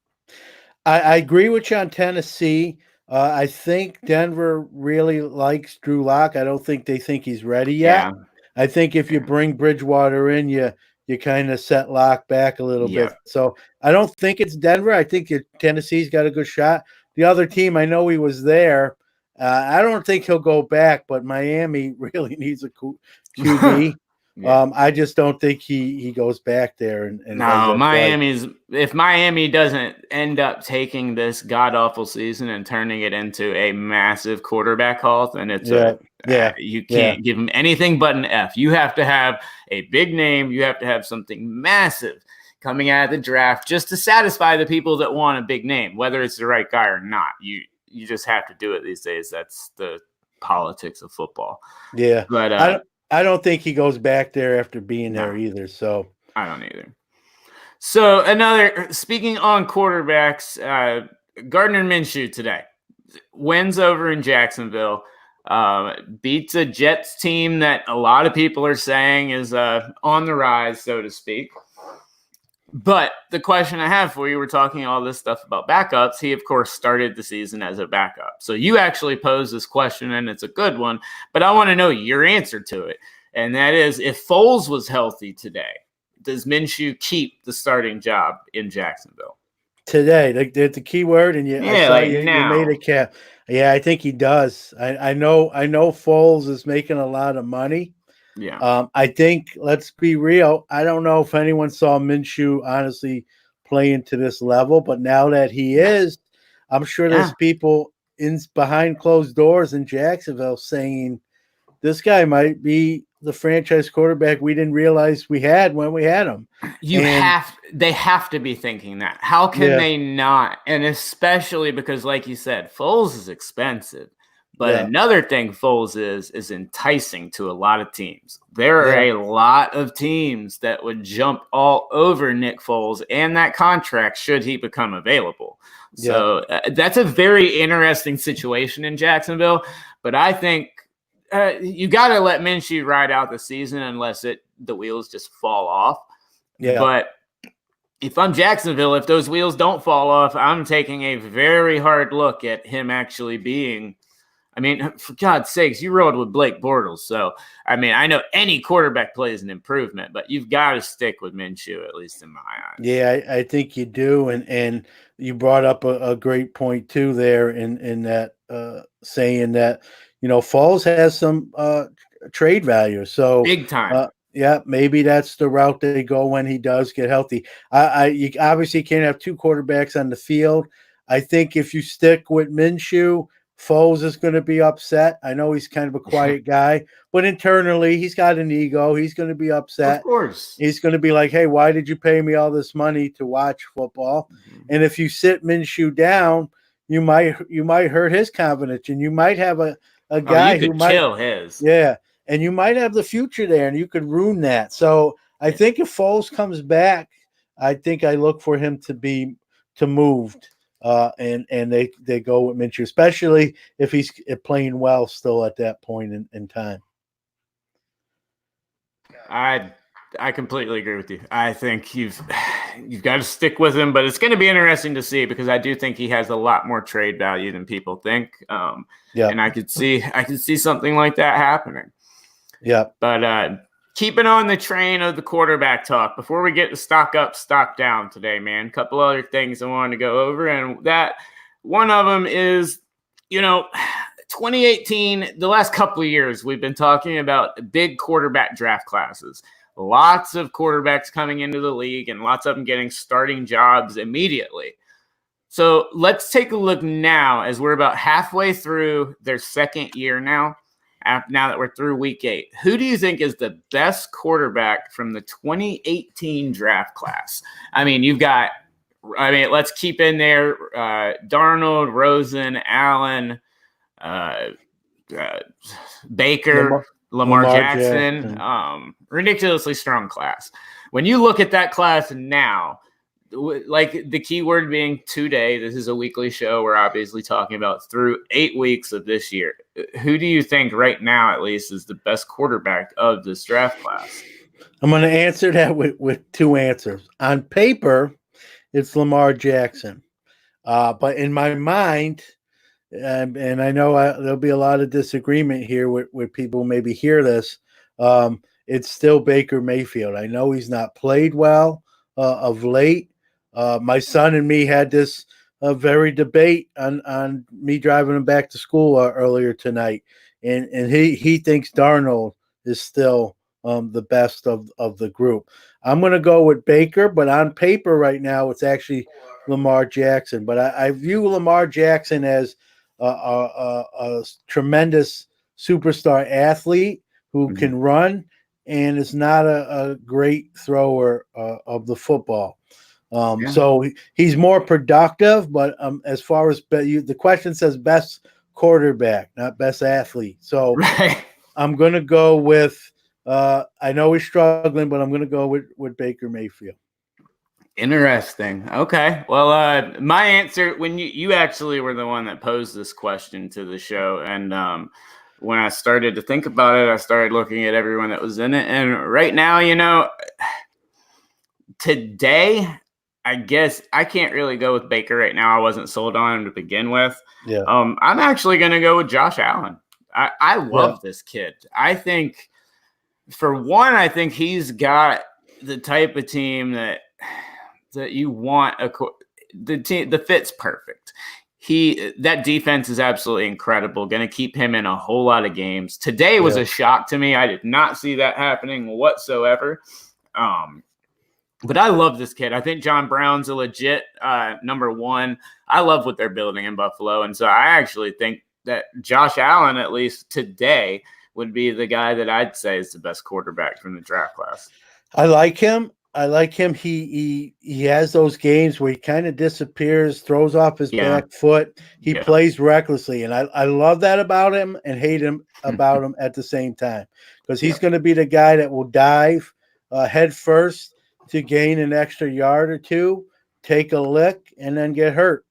Speaker 2: I agree with you on Tennessee. I think Denver really likes Drew Lock. I don't think they think he's ready yet. Yeah. I think if you bring Bridgewater in, you kind of set Lock back a little bit. So I don't think it's Denver. I think Tennessee's got a good shot. The other team, I know he was there. I don't think he'll go back, but Miami really needs a QB. I just don't think he goes back there.
Speaker 1: No, if Miami doesn't end up taking this god awful season and turning it into a massive quarterback haul, then it's you can't give him anything but an F. You have to have a big name. You have to have something massive coming out of the draft just to satisfy the people that want a big name, whether it's the right guy or not. You just have to do it these days. That's the politics of football.
Speaker 2: Yeah, but I don't think he goes back there after being there either. So
Speaker 1: I don't either. So speaking on quarterbacks, Gardner Minshew today wins over in Jacksonville, beats a Jets team that a lot of people are saying is on the rise, so to speak. But the question I have for you, we're talking all this stuff about backups. He, of course, started the season as a backup. So you actually posed this question, and it's a good one. But I want to know your answer to it. And that is, if Foles was healthy today, does Minshew keep the starting job in Jacksonville?
Speaker 2: Today, the key word, and I
Speaker 1: Yeah,
Speaker 2: saw
Speaker 1: like
Speaker 2: you made
Speaker 1: now.
Speaker 2: a cap. Yeah, I think he does. I know Foles is making a lot of money.
Speaker 1: Yeah.
Speaker 2: I think, let's be real, I don't know if anyone saw Minshew honestly playing to this level, but now that he is, I'm sure
Speaker 1: Yeah.
Speaker 2: there's people in behind closed doors in Jacksonville saying this guy might be the franchise quarterback we didn't realize we had when we had him.
Speaker 1: They have to be thinking that. How can
Speaker 2: Yeah,
Speaker 1: they not? And especially because, like you said, Foles is expensive. But
Speaker 2: yeah,
Speaker 1: another thing Foles is enticing to a lot of teams. There are
Speaker 2: yeah,
Speaker 1: a lot of teams that would jump all over Nick Foles and that contract should he become available.
Speaker 2: yeah.
Speaker 1: So that's a very interesting situation in Jacksonville. But I think you got to let Minshew ride out the season unless the wheels just fall off.
Speaker 2: Yeah.
Speaker 1: But if I'm Jacksonville, if those wheels don't fall off, I'm taking a very hard look at him actually being. I mean, for God's sakes, you rode with Blake Bortles. So, I mean, I know any quarterback plays an improvement, but you've got to stick with Minshew, at least in my eyes.
Speaker 2: Yeah, I think you do, and you brought up a great point too there in that saying that Falls has some trade value. So
Speaker 1: Big time.
Speaker 2: yeah, maybe that's the route they go when he does get healthy. You obviously can't have two quarterbacks on the field. I think if you stick with Minshew, Foles is going to be upset. I know he's kind of a quiet guy, but internally he's got an ego. He's going to be
Speaker 1: Of
Speaker 2: upset.
Speaker 1: course.
Speaker 2: He's going to be like, hey, why did you pay me all this money to watch football?
Speaker 1: Mm-hmm.
Speaker 2: And if you sit Minshew down, you might hurt his confidence, and you might have a guy
Speaker 1: You
Speaker 2: who
Speaker 1: could
Speaker 2: might,
Speaker 1: kill his.
Speaker 2: yeah, and you might have the future there, and you could ruin that. So I think if Foles comes back, I think I look for him to moved, and they go with Minshew, especially if he's playing well still at that point in time.
Speaker 1: I completely agree with you. I think you've got to stick with him, but it's going to be interesting to see because I do think he has a lot more trade value than people think.
Speaker 2: Yeah,
Speaker 1: and I could see something like that happening.
Speaker 2: Yeah,
Speaker 1: but keeping on the train of the quarterback talk before we get to stock up, stock down today, man. A couple other things I wanted to go over, and that one of them is, 2018, the last couple of years, we've been talking about big quarterback draft classes. Lots of quarterbacks coming into the league and lots of them getting starting jobs immediately. So let's take a look now as we're about halfway through their second year now that we're through week 8. Who do you think is the best quarterback from the 2018 draft class? Let's keep in there Darnold, Rosen, Allen, Baker, Lamar Jackson. Ridiculously strong class. When you look at that class now, like the key word being today, this is a weekly show. We're obviously talking about through 8 weeks of this year. Who do you think right now, at least, is the best quarterback of this draft class?
Speaker 2: I'm going to answer that with two answers. On paper, it's Lamar Jackson. But in my mind, and I know there'll be a lot of disagreement here with people who maybe hear this, it's still Baker Mayfield. I know he's not played well of late. My son and me had this very debate on me driving him back to school earlier tonight, and he thinks Darnold is still the best of the group. I'm going to go with Baker, but on paper right now it's actually Lamar Jackson. But I view Lamar Jackson as a tremendous superstar athlete who can run and is not a great thrower of the football. So he's more productive, but as far as the question says best quarterback, not best athlete. So I'm going to go with, I know he's struggling, but I'm going to go with Baker Mayfield.
Speaker 1: Interesting. Okay. Well, my answer, when you actually were the one that posed this question to the show, and when I started to think about it, I started looking at everyone that was in it, and right now, today, I guess I can't really go with Baker right now. I wasn't sold on him to begin with.
Speaker 2: Yeah.
Speaker 1: I'm actually going to go with Josh Allen. I love this kid. I think, for one, I think he's got the type of team that you want. The fit's perfect. That defense is absolutely incredible. Going to keep him in a whole lot of games. Today was a shock to me. I did not see that happening whatsoever. But I love this kid. I think John Brown's a legit number one. I love what they're building in Buffalo. And so I actually think that Josh Allen, at least today, would be the guy that I'd say is the best quarterback from the draft class.
Speaker 2: I like him. He has those games where he kind of disappears, throws off his back foot. He plays recklessly, and I love that about him and hate him about him at the same time, because he's going to be the guy that will dive head first to gain an extra yard or two, take a lick, and then get hurt.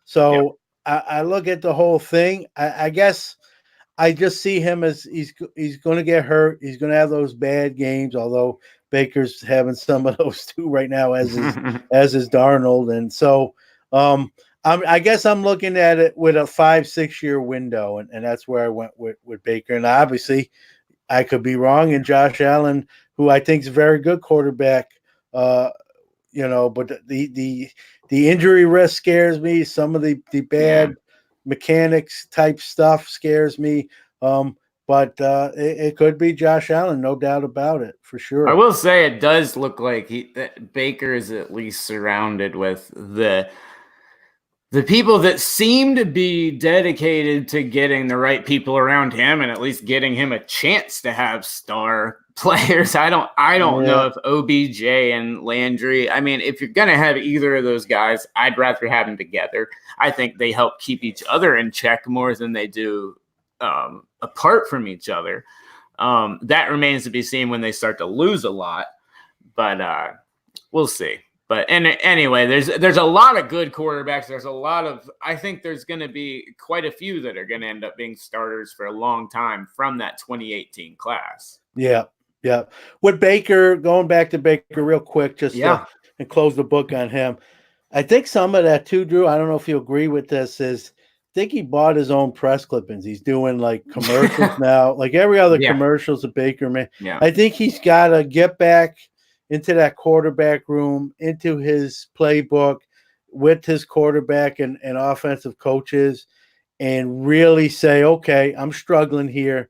Speaker 2: So I look at the whole thing. I guess I just see him as he's going to get hurt. He's going to have those bad games, although Baker's having some of those too right now, as is Darnold. And so I guess I'm looking at it with a 5-6 year window, and that's where I went with Baker. And obviously I could be wrong. And Josh Allen, who I think is a very good quarterback, but the injury risk scares me. Some of the bad mechanics type stuff scares me. But it could be Josh Allen, no doubt about it, for sure.
Speaker 1: I will say it does look like that Baker is at least surrounded with the people that seem to be dedicated to getting the right people around him, and at least getting him a chance to have star players. I don't know if OBJ and Landry, I mean, if you're going to have either of those guys, I'd rather have them together. I think they help keep each other in check more than they do apart from each other. That remains to be seen when they start to lose a lot, but we'll see. But anyway, there's a lot of good quarterbacks. I think there's going to be quite a few that are going to end up being starters for a long time from that 2018 class.
Speaker 2: Yeah. With Baker, going back to Baker real quick, just and close the book on him. I think some of that too, Drew, I don't know if you agree with this, is I think he bought his own press clippings. He's doing like commercials now, like every other commercials of Baker, man. Yeah. I think he's got to get back into that quarterback room, into his playbook with his quarterback and offensive coaches, and really say, okay, I'm struggling here.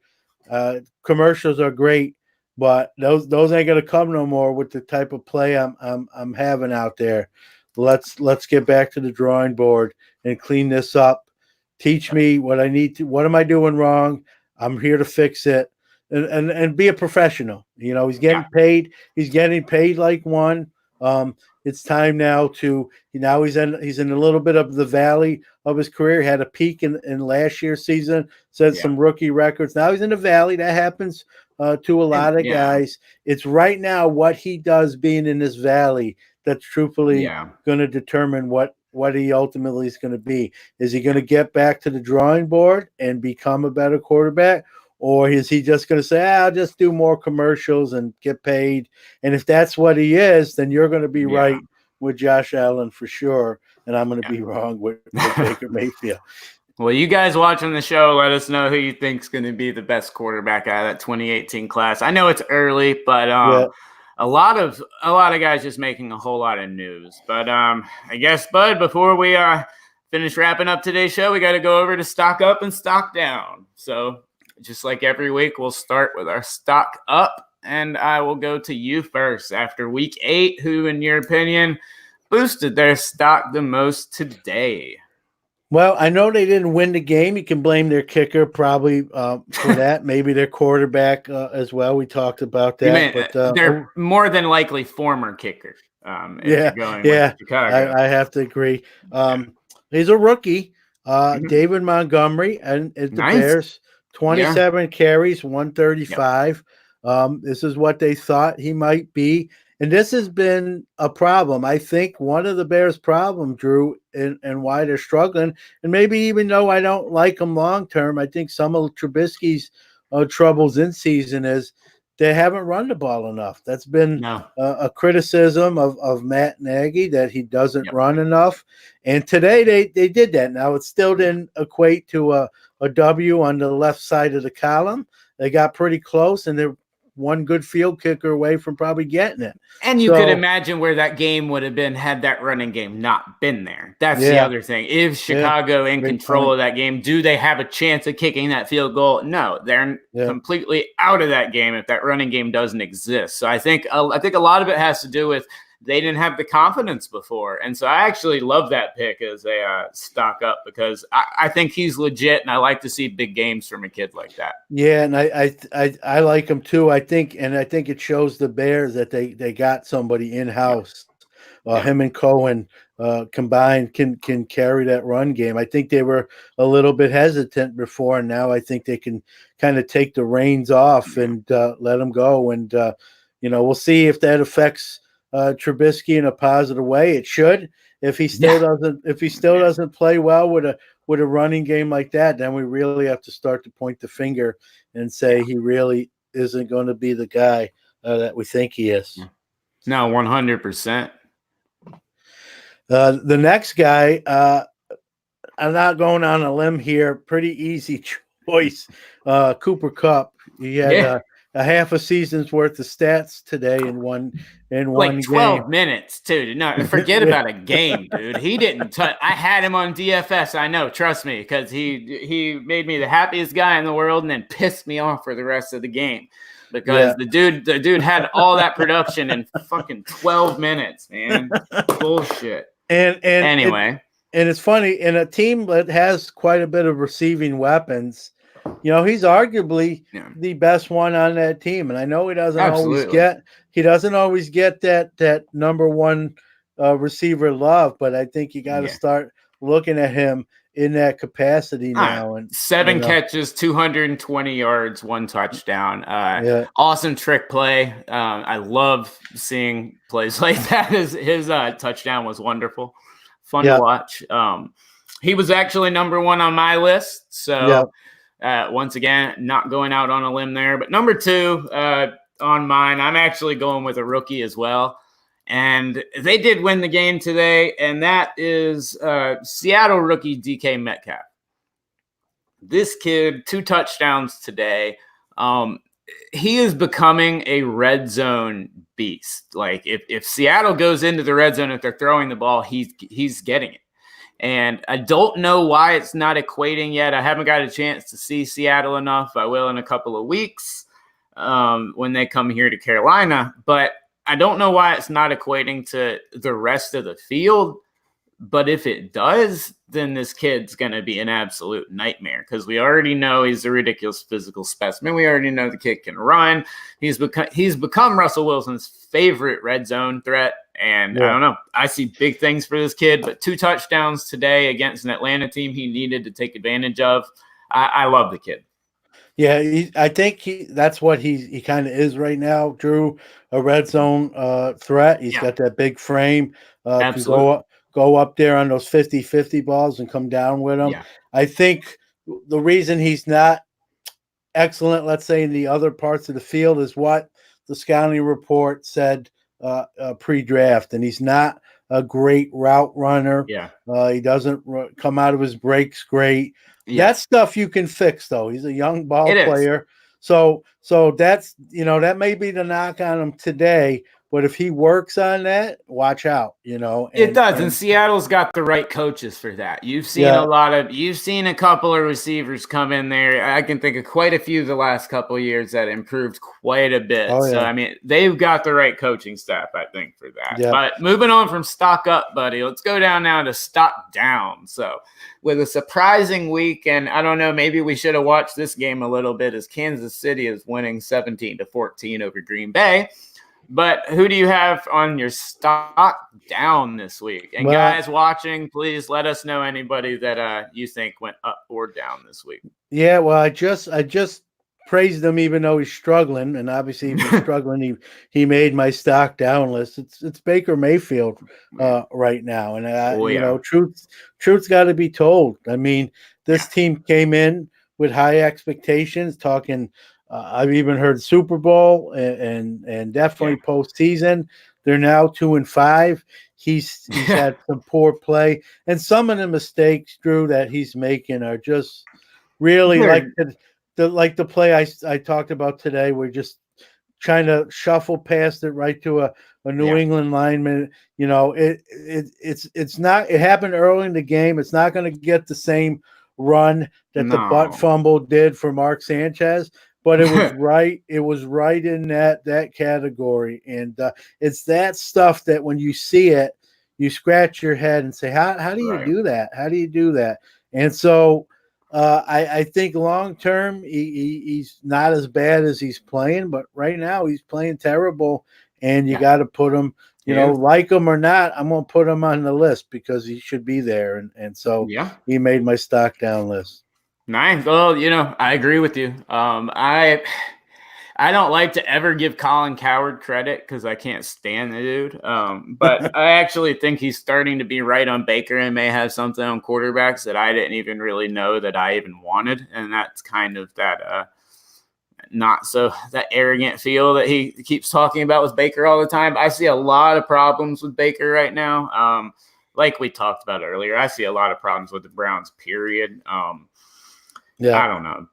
Speaker 2: Commercials are great, but those ain't gonna come no more with the type of play I'm having out there. Let's get back to the drawing board and clean this up. Teach me what I need to. What am I doing wrong? I'm here to fix it, and be a professional. You know, he's getting paid. He's getting paid like one. It's time now to. Now he's in a little bit of the valley of his career. He had a peak in last year's season. Set some rookie records. Now he's in the valley. That happens to a lot of guys. It's right now what he does being in this valley that's truthfully going to determine what he ultimately is going to be. Is he going to get back to the drawing board and become a better quarterback? Or is he just going to say, I'll just do more commercials and get paid? And if that's what he is, then you're going to be right with Josh Allen for sure. And I'm going to be wrong with Baker Mayfield.
Speaker 1: Well, you guys watching the show, let us know who you think is going to be the best quarterback out of that 2018 class. I know it's early, but a lot of guys just making a whole lot of news. But I guess, Bud, before we finish wrapping up today's show, we got to go over to stock up and stock down. So just like every week, we'll start with our stock up, and I will go to you first. After week 8, who, in your opinion, boosted their stock the most today?
Speaker 2: Well, I know they didn't win the game. You can blame their kicker probably for that. Maybe their quarterback as well. We talked about that. But
Speaker 1: they're more than likely former kicker. With Chicago.
Speaker 2: I have to agree. He's a rookie, David Montgomery, and the Bears. 27 carries, 135. This is what they thought he might be. And this has been a problem. I think one of the Bears' problem, Drew, and why they're struggling, and maybe even though I don't like them long term, I think some of Trubisky's troubles in season is they haven't run the ball enough. That's been
Speaker 1: No.
Speaker 2: a criticism of Matt Nagy, that he doesn't
Speaker 1: Yep.
Speaker 2: run enough. And today they did that. Now, it still didn't equate to a W on the left side of the column. They got pretty close, and they're one good field kicker away from probably getting it.
Speaker 1: And you could imagine where that game would have been had that running game not been there. That's the other thing. Is Chicago in control of that game? Do they have a chance of kicking that field goal? No, they're completely out of that game if that running game doesn't exist. So I think a lot of it has to do with they didn't have the confidence before. And so I actually love that pick as a stock up, because I think he's legit, and I like to see big games from a kid like that.
Speaker 2: Yeah, and I like him too. I think it shows the Bears that they got somebody in-house. Him and Cohen combined can carry that run game. I think they were a little bit hesitant before, and now I think they can kind of take the reins off and let them go. And we'll see if that affects Trubisky in a positive way. It should. If he still doesn't play well with a running game like that, then we really have to start to point the finger and say he really isn't going to be the guy that we think he is.
Speaker 1: No, 100%.
Speaker 2: The next guy, I'm not going on a limb here. Pretty easy choice. Cooper Kupp. He had a half a season's worth of stats today in one
Speaker 1: like 12
Speaker 2: game.
Speaker 1: minutes too. No, forget about a game, dude. He didn't touch. I had him on DFS. I know, trust me, because he made me the happiest guy in the world, and then pissed me off for the rest of the game, because the dude had all that production in fucking 12 minutes, man. Bullshit.
Speaker 2: And
Speaker 1: anyway,
Speaker 2: and it's funny, in a team that has quite a bit of receiving weapons, he's arguably the best one on that team. And I know he doesn't always get that number one receiver love, but I think you got to start looking at him in that capacity now. And
Speaker 1: 7 catches, 220 yards, 1 touchdown. Awesome trick play. I love seeing plays like that. His touchdown was wonderful. Fun to watch. He was actually number 1 on my list. So once again, not going out on a limb there. But number 2 on mine, I'm actually going with a rookie as well. And they did win the game today, and that is Seattle rookie DK Metcalf. This kid, 2 touchdowns today. He is becoming a red zone beast. Like, if Seattle goes into the red zone, if they're throwing the ball, he's getting it. And I don't know why it's not equating yet. I haven't got a chance to see Seattle enough. I will in a couple of weeks when they come here to Carolina. But I don't know why it's not equating to the rest of the field. But if it does, then this kid's going to be an absolute nightmare, because we already know he's a ridiculous physical specimen. We already know the kid can run. He's become Russell Wilson's favorite red zone threat. And I don't know. I see big things for this kid, but 2 touchdowns today against an Atlanta team he needed to take advantage of. I love the kid.
Speaker 2: Yeah, I think that's what he kind of is right now, Drew, a red zone threat. He's got that big frame. Can go up there on those 50-50 balls and come down with them. Yeah. I think the reason he's not excellent, let's say, in the other parts of the field is what the scouting report said pre-draft, and he's not a great route runner. He doesn't come out of his breaks great. That stuff you can fix, though. He's a young ball player. So that's, that may be the knock on him today. But if he works on that, watch out,
Speaker 1: it does. And Seattle's got the right coaches for that. You've seen you've seen a couple of receivers come in there. I can think of quite a few the last couple of years that improved quite a bit. So, I mean, they've got the right coaching staff, I think, for that. But moving on from stock up, buddy, let's go down now to stock down. So with a surprising week, and I don't know, maybe we should have watched this game a little bit, as Kansas City is winning 17-14 over Green Bay. But who do you have on your stock down this week? And guys watching, please let us know anybody that you think went up or down this week.
Speaker 2: Yeah, well, I just praised him even though he's struggling, and obviously he's struggling. He made my stock down list. It's Baker Mayfield right now, and truth's got to be told. I mean, this team came in with high expectations, talking I've even heard Super Bowl and
Speaker 1: Yeah.
Speaker 2: definitely postseason. They're now 2-5. He's had some poor play, and some of the mistakes, Drew, that he's making are just really like
Speaker 1: They're-
Speaker 2: the play I talked about today. We're just trying to shuffle past it right to a New
Speaker 1: yeah.
Speaker 2: England lineman. You know, it's not. It happened early in the game. It's not going to get the same run that the butt
Speaker 1: No.
Speaker 2: fumble did for Mark Sanchez, but it was right. It was right in that category, and it's that stuff that when you see it, you scratch your head and say, how do you
Speaker 1: Right.
Speaker 2: do that? How do you do that? And so I think long term he's not as bad as he's playing, but right now he's playing terrible, and you
Speaker 1: Yeah.
Speaker 2: got to put him. You
Speaker 1: He
Speaker 2: know,
Speaker 1: is.
Speaker 2: like him or not, I'm gonna put him on the list because he should be there, and so
Speaker 1: Yeah.
Speaker 2: he made my stock down list.
Speaker 1: Nice. Well, I agree with you. I don't like to ever give Colin Coward credit because I can't stand the dude. But I actually think he's starting to be right on Baker and may have something on quarterbacks that I didn't even really know that I even wanted. And that's kind of that not so that arrogant feel that he keeps talking about with Baker all the time. I see a lot of problems with Baker right now. Like we talked about earlier, I see a lot of problems with the Browns, period.
Speaker 2: Yeah,
Speaker 1: I don't know.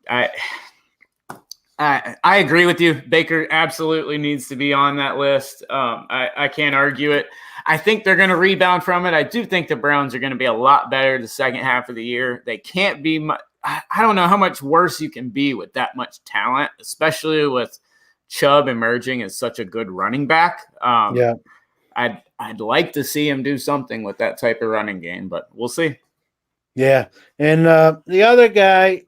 Speaker 1: I agree with you. Baker absolutely needs to be on that list. I can't argue it. I think they're going to rebound from it. I do think the Browns are going to be a lot better the second half of the year. They can't be much. I don't know how much worse you can be with that much talent, especially with Chubb emerging as such a good running back.
Speaker 2: yeah.
Speaker 1: I'd like to see him do something with that type of running game, but we'll see.
Speaker 2: Yeah, and the other guy,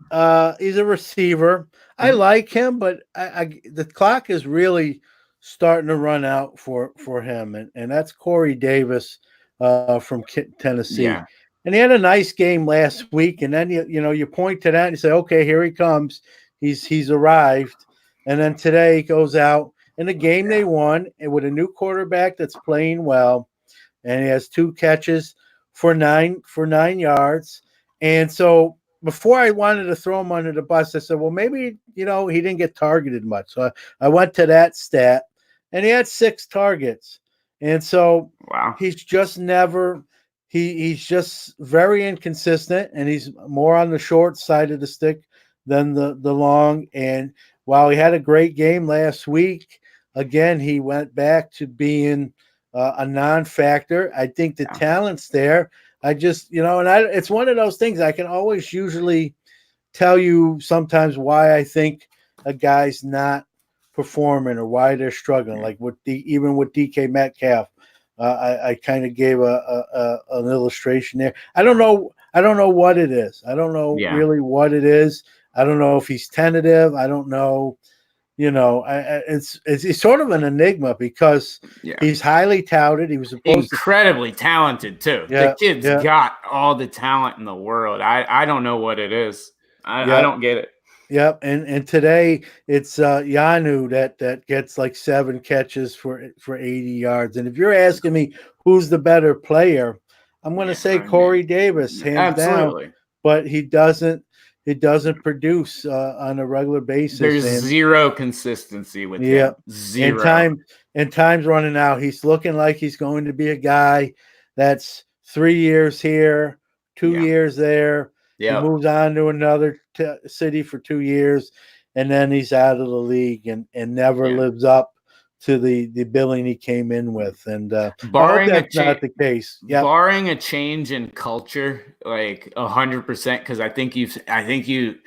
Speaker 2: he's a receiver. I
Speaker 1: Mhm.
Speaker 2: like him, but the clock is really starting to run out for him, and that's Corey Davis from Tennessee.
Speaker 1: Yeah,
Speaker 2: And he had a nice game last week, and then you point to that and you say, okay, here he comes. He's arrived, and then today he goes out in a game they won, and with a new quarterback that's playing well, and he has 2 catches for nine yards. And so before I wanted to throw him under the bus, I said, well, maybe he didn't get targeted much. So I went to that stat, and he had 6 targets. And so
Speaker 1: wow.
Speaker 2: he's just never he's just very inconsistent, and he's more on the short side of the stick than the long. And while he had a great game last week, again he went back to being a non-factor. I think the
Speaker 1: Yeah,
Speaker 2: talent's there. I just, it's one of those things I can always usually tell you sometimes why I think a guy's not performing or why they're struggling.
Speaker 1: yeah,
Speaker 2: Like even with DK Metcalf, I kind of gave an illustration there. I don't know. I don't know what it is. I don't know
Speaker 1: yeah.
Speaker 2: really what it is. I don't know if he's tentative. I don't know. It's sort of an enigma because
Speaker 1: Yeah.
Speaker 2: he's highly touted. He was supposed to.
Speaker 1: Incredibly talented too. The
Speaker 2: Yeah,
Speaker 1: kid's
Speaker 2: yeah,
Speaker 1: got all the talent in the world. I don't know what it is. I
Speaker 2: yeah,
Speaker 1: don't get it.
Speaker 2: yeah. And today it's Yanu that gets like 7 catches for 80 yards. And if you're asking me who's the better player, I'm going to
Speaker 1: Yeah,
Speaker 2: say
Speaker 1: I mean,
Speaker 2: Corey Davis, hands down.
Speaker 1: absolutely.
Speaker 2: But he doesn't produce on a regular basis.
Speaker 1: There's
Speaker 2: And
Speaker 1: zero consistency with
Speaker 2: yeah,
Speaker 1: him.
Speaker 2: and
Speaker 1: Zero.
Speaker 2: time's running out. He's looking like he's going to be a guy that's 3 years here, two
Speaker 1: Yeah.
Speaker 2: years there. He
Speaker 1: Yep.
Speaker 2: moves on to another city for 2 years, and then he's out of the league and never
Speaker 1: Yeah.
Speaker 2: lives up to the billing he came in with. And I hope
Speaker 1: Barring a
Speaker 2: that's
Speaker 1: change,
Speaker 2: not the case. Yep.
Speaker 1: barring a change in culture, like 100%, because I think you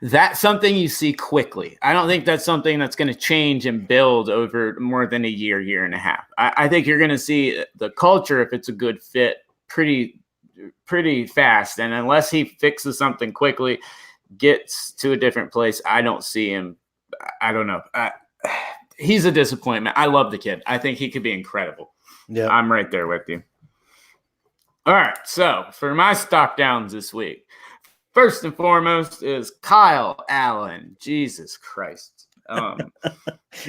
Speaker 1: that's something you see quickly. I don't think that's something that's going to change and build over more than a year and a half. I think you're going to see the culture, if it's a good fit, pretty fast. And unless he fixes something quickly, gets to a different place, I don't see him. I don't know. He's a disappointment. I love the kid. I think he could be incredible.
Speaker 2: Yep.
Speaker 1: I'm right there with you. All right. So for my stock downs this week, first and foremost is Kyle Allen. Jesus Christ.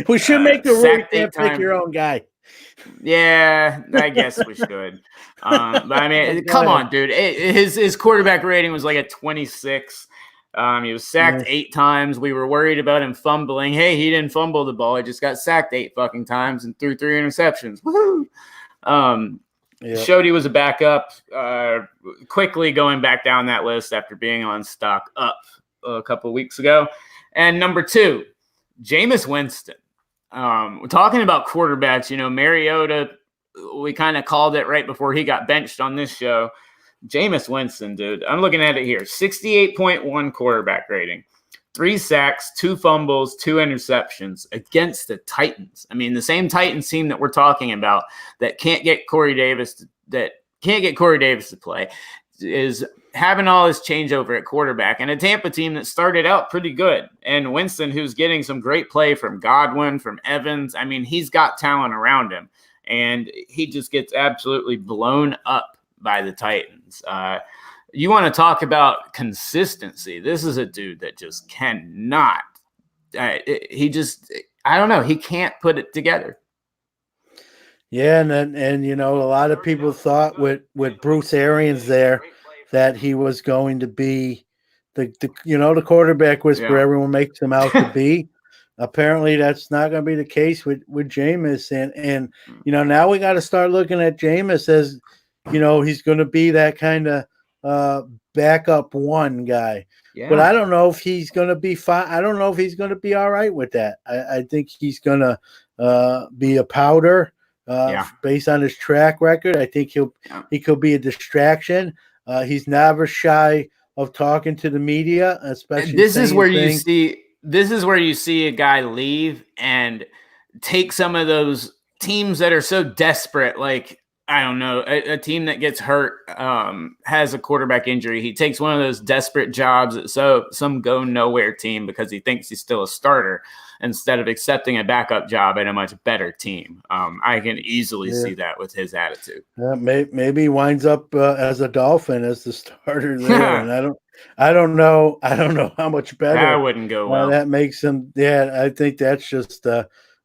Speaker 2: We should make the rule you
Speaker 1: Sack
Speaker 2: can't pick your
Speaker 1: time.
Speaker 2: own guy.
Speaker 1: Yeah, I guess we should. But I mean,
Speaker 2: Go
Speaker 1: come
Speaker 2: ahead.
Speaker 1: on, dude. His quarterback rating was like a 26. He was sacked 8 times. We were worried about him fumbling. Hey, he didn't fumble the ball. He just got sacked 8 fucking times and threw 3 interceptions. Woohoo! Showed he was a backup. Quickly going back down that list after being on stock up a couple of weeks ago. And number 2, Jameis Winston. We're talking about quarterbacks. You know, Mariota, we kind of called it right before he got benched on this show. Jameis Winston, dude. I'm looking at it here. 68.1 quarterback rating. 3 sacks, 2 fumbles, 2 interceptions against the Titans. I mean, the same Titans team that we're talking about that can't get Corey Davis to play is having all this changeover at quarterback, and a Tampa team that started out pretty good. And Winston, who's getting some great play from Godwin, from Evans. I mean, he's got talent around him, and he just gets absolutely blown up by the Titans. You want to talk about consistency. This is a dude that just cannot. I don't know. He can't put it together.
Speaker 2: Yeah, and you know, a lot of people thought with Bruce Arians there that he was going to be the quarterback whisperer everyone makes him out to be. Apparently, that's not going to be the case with Jameis, and you know, now we got to start looking at Jameis as, you know, he's going to be that kind of backup one guy. Yeah. But I don't know if he's going to be fine. I don't know if he's going to be all right with that. I think he's going to be a powder based on his track record. I think he could be a distraction. He's never shy of talking to the media, especially.
Speaker 1: This is where you see a guy leave and take some of those teams that are so desperate, like, I don't know, a team that gets hurt, has a quarterback injury. He takes one of those desperate jobs at some go nowhere team because he thinks he's still a starter instead of accepting a backup job at a much better team. I can easily see that with his attitude.
Speaker 2: Maybe he winds up as a Dolphin as the starter there, and I don't know how much better
Speaker 1: that wouldn't go well.
Speaker 2: That makes him. Yeah, I think that's just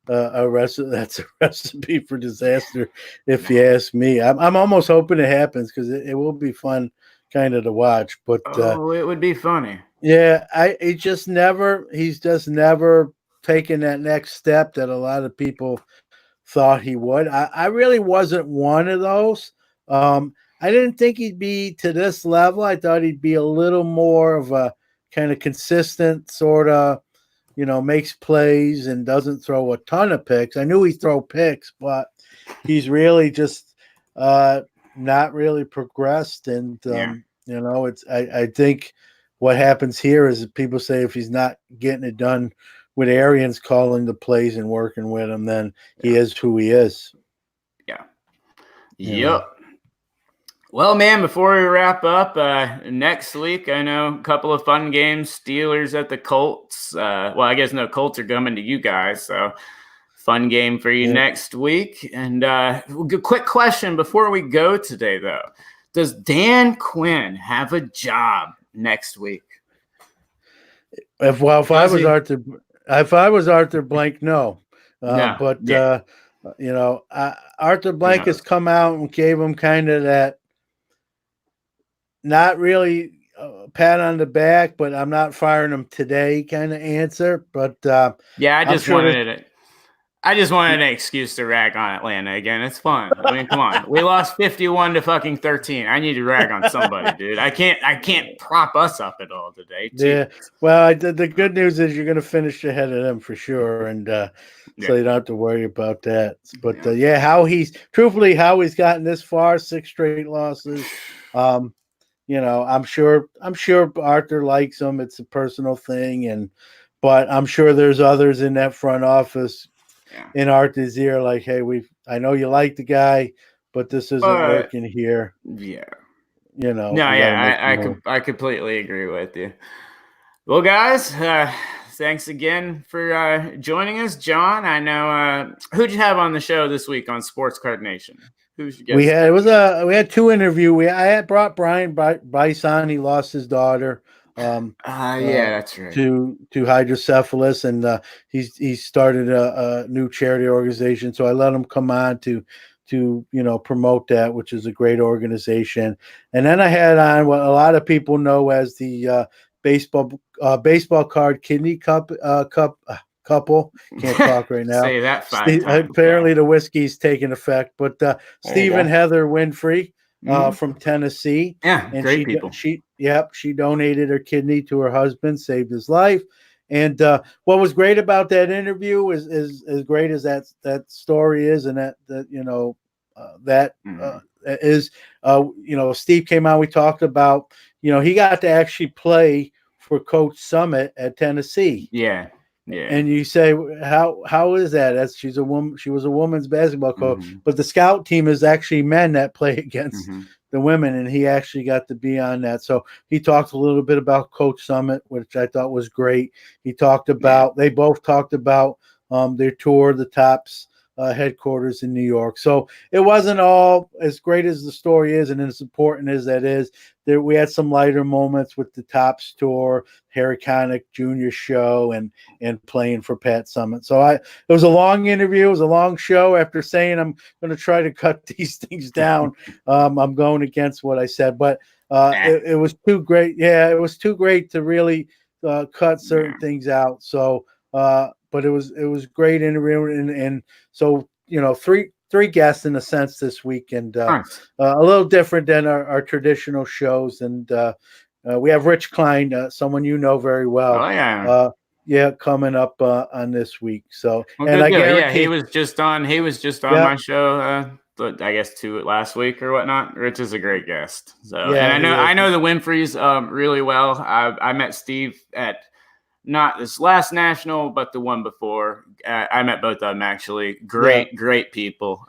Speaker 2: that's a recipe for disaster, if you ask me. I'm almost hoping it happens because it will be fun kind of to watch. But
Speaker 1: it would be funny.
Speaker 2: Yeah, he's just never taken that next step that a lot of people thought he would. I really wasn't one of those. I didn't think he'd be to this level. I thought he'd be a little more of a kind of consistent sort of, you know, makes plays and doesn't throw a ton of picks. I knew he'd throw picks, but he's really just not really progressed. And, you know, I think what happens here is that people say if he's not getting it done with Arians calling the plays and working with him, then he is who he is.
Speaker 1: Yeah. Yep. Well, man, before we wrap up, next week, I know a couple of fun games. Steelers at the Colts. Well, I guess no, Colts are coming to you guys, so fun game for you next week. And quick question before we go today, though. Does Dan Quinn have a job next week?
Speaker 2: If I was Arthur Blank, no. But you know, Arthur Blank has come out and gave him kind of that, not really pat on the back, but I'm not firing him today kind of answer. But
Speaker 1: I just wanted an excuse to rag on Atlanta again. It's fun. I mean, come on. We lost 51 to fucking 13. I need to rag on somebody, dude. I can't prop us up at all today. Jeez.
Speaker 2: Yeah. Well, the good news is you're going to finish ahead of them for sure, and so you don't have to worry about that. But how he's gotten this far, 6 straight losses. You know, I'm sure Arthur likes him. It's a personal thing, but I'm sure there's others in that front office in Arthur's ear, like, hey, I know you like the guy, but this isn't working here.
Speaker 1: Yeah.
Speaker 2: You know.
Speaker 1: No, I completely agree with you. Well, guys, thanks again for joining us, John. I know who'd you have on the show this week on Sports Card Nation? Who's your guest?
Speaker 2: We had 2 interviews. I had brought Brian Bison. He lost his daughter.
Speaker 1: That's right.
Speaker 2: To hydrocephalus, and he started a new charity organization. So I let him come on to promote that, which is a great organization. And then I had on what a lot of people know as the baseball card kidney couple. Can't talk right now.
Speaker 1: Say that 5 times.
Speaker 2: Apparently the whiskey's taking effect. But Steve and Heather Winfrey from Tennessee.
Speaker 1: Yeah,
Speaker 2: And
Speaker 1: great people.
Speaker 2: She donated her kidney to her husband, saved his life. And what was great about that interview is as great as that story is, and that is Steve came out. We talked about he got to actually play for Coach Summit at Tennessee.
Speaker 1: Yeah. Yeah.
Speaker 2: And you say, how is that? She's a woman. She was a woman's basketball coach, but the scout team is actually men that play against the women, and he actually got to be on that. So he talked a little bit about Coach Summit, which I thought was great. He talked about they both talked about their tour, the Tops headquarters in New York. So it wasn't all as great as the story is, and as important as that is. There we had some lighter moments with the Tops tour, Harry Connick Jr. show, and playing for Pat Summit. So it was a long interview. It was a long show. After saying I'm going to try to cut these things down, I'm going against what I said. But it was too great. Yeah, it was too great to really cut certain things out. So, but it was great interview, and so three guests in a sense this week, and
Speaker 1: Nice.
Speaker 2: a little different than our traditional shows. And we have Rich Klein, someone very well.
Speaker 1: Oh yeah.
Speaker 2: Coming up on this week. So
Speaker 1: well,
Speaker 2: and I guarantee
Speaker 1: he was just on my show. I guess last week or whatnot. Rich is a great guest. So and I know the Winfreys really well. I met Steve at not this last national, but the one before. I met both of them actually. Great people.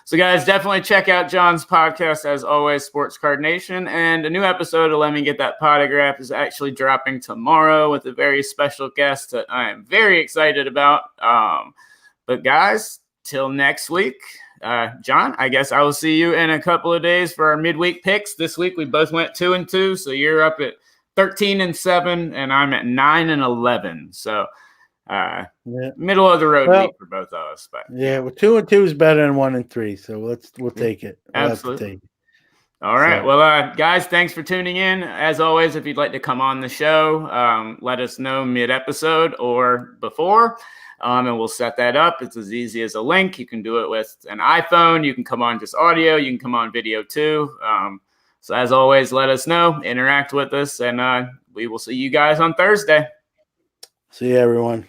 Speaker 1: So guys, definitely check out John's podcast as always, Sports Card Nation, and a new episode of Let Me Get That Potograph is actually dropping tomorrow with a very special guest that I am very excited about. But guys, till next week. John, I guess I will see you in a couple of days for our midweek picks. This week we both went 2-2, so you're up at 13-7, and I'm at 9-11. So, middle of the road week for both of us. But
Speaker 2: well, 2-2 is better than 1-3. So we'll take it.
Speaker 1: Absolutely.
Speaker 2: Take it.
Speaker 1: All right. So, well, guys, thanks for tuning in. As always, if you'd like to come on the show, let us know mid-episode or before, and we'll set that up. It's as easy as a link. You can do it with an iPhone. You can come on just audio. You can come on video too. So as always, let us know, interact with us, and we will see you guys on Thursday.
Speaker 2: See you, everyone.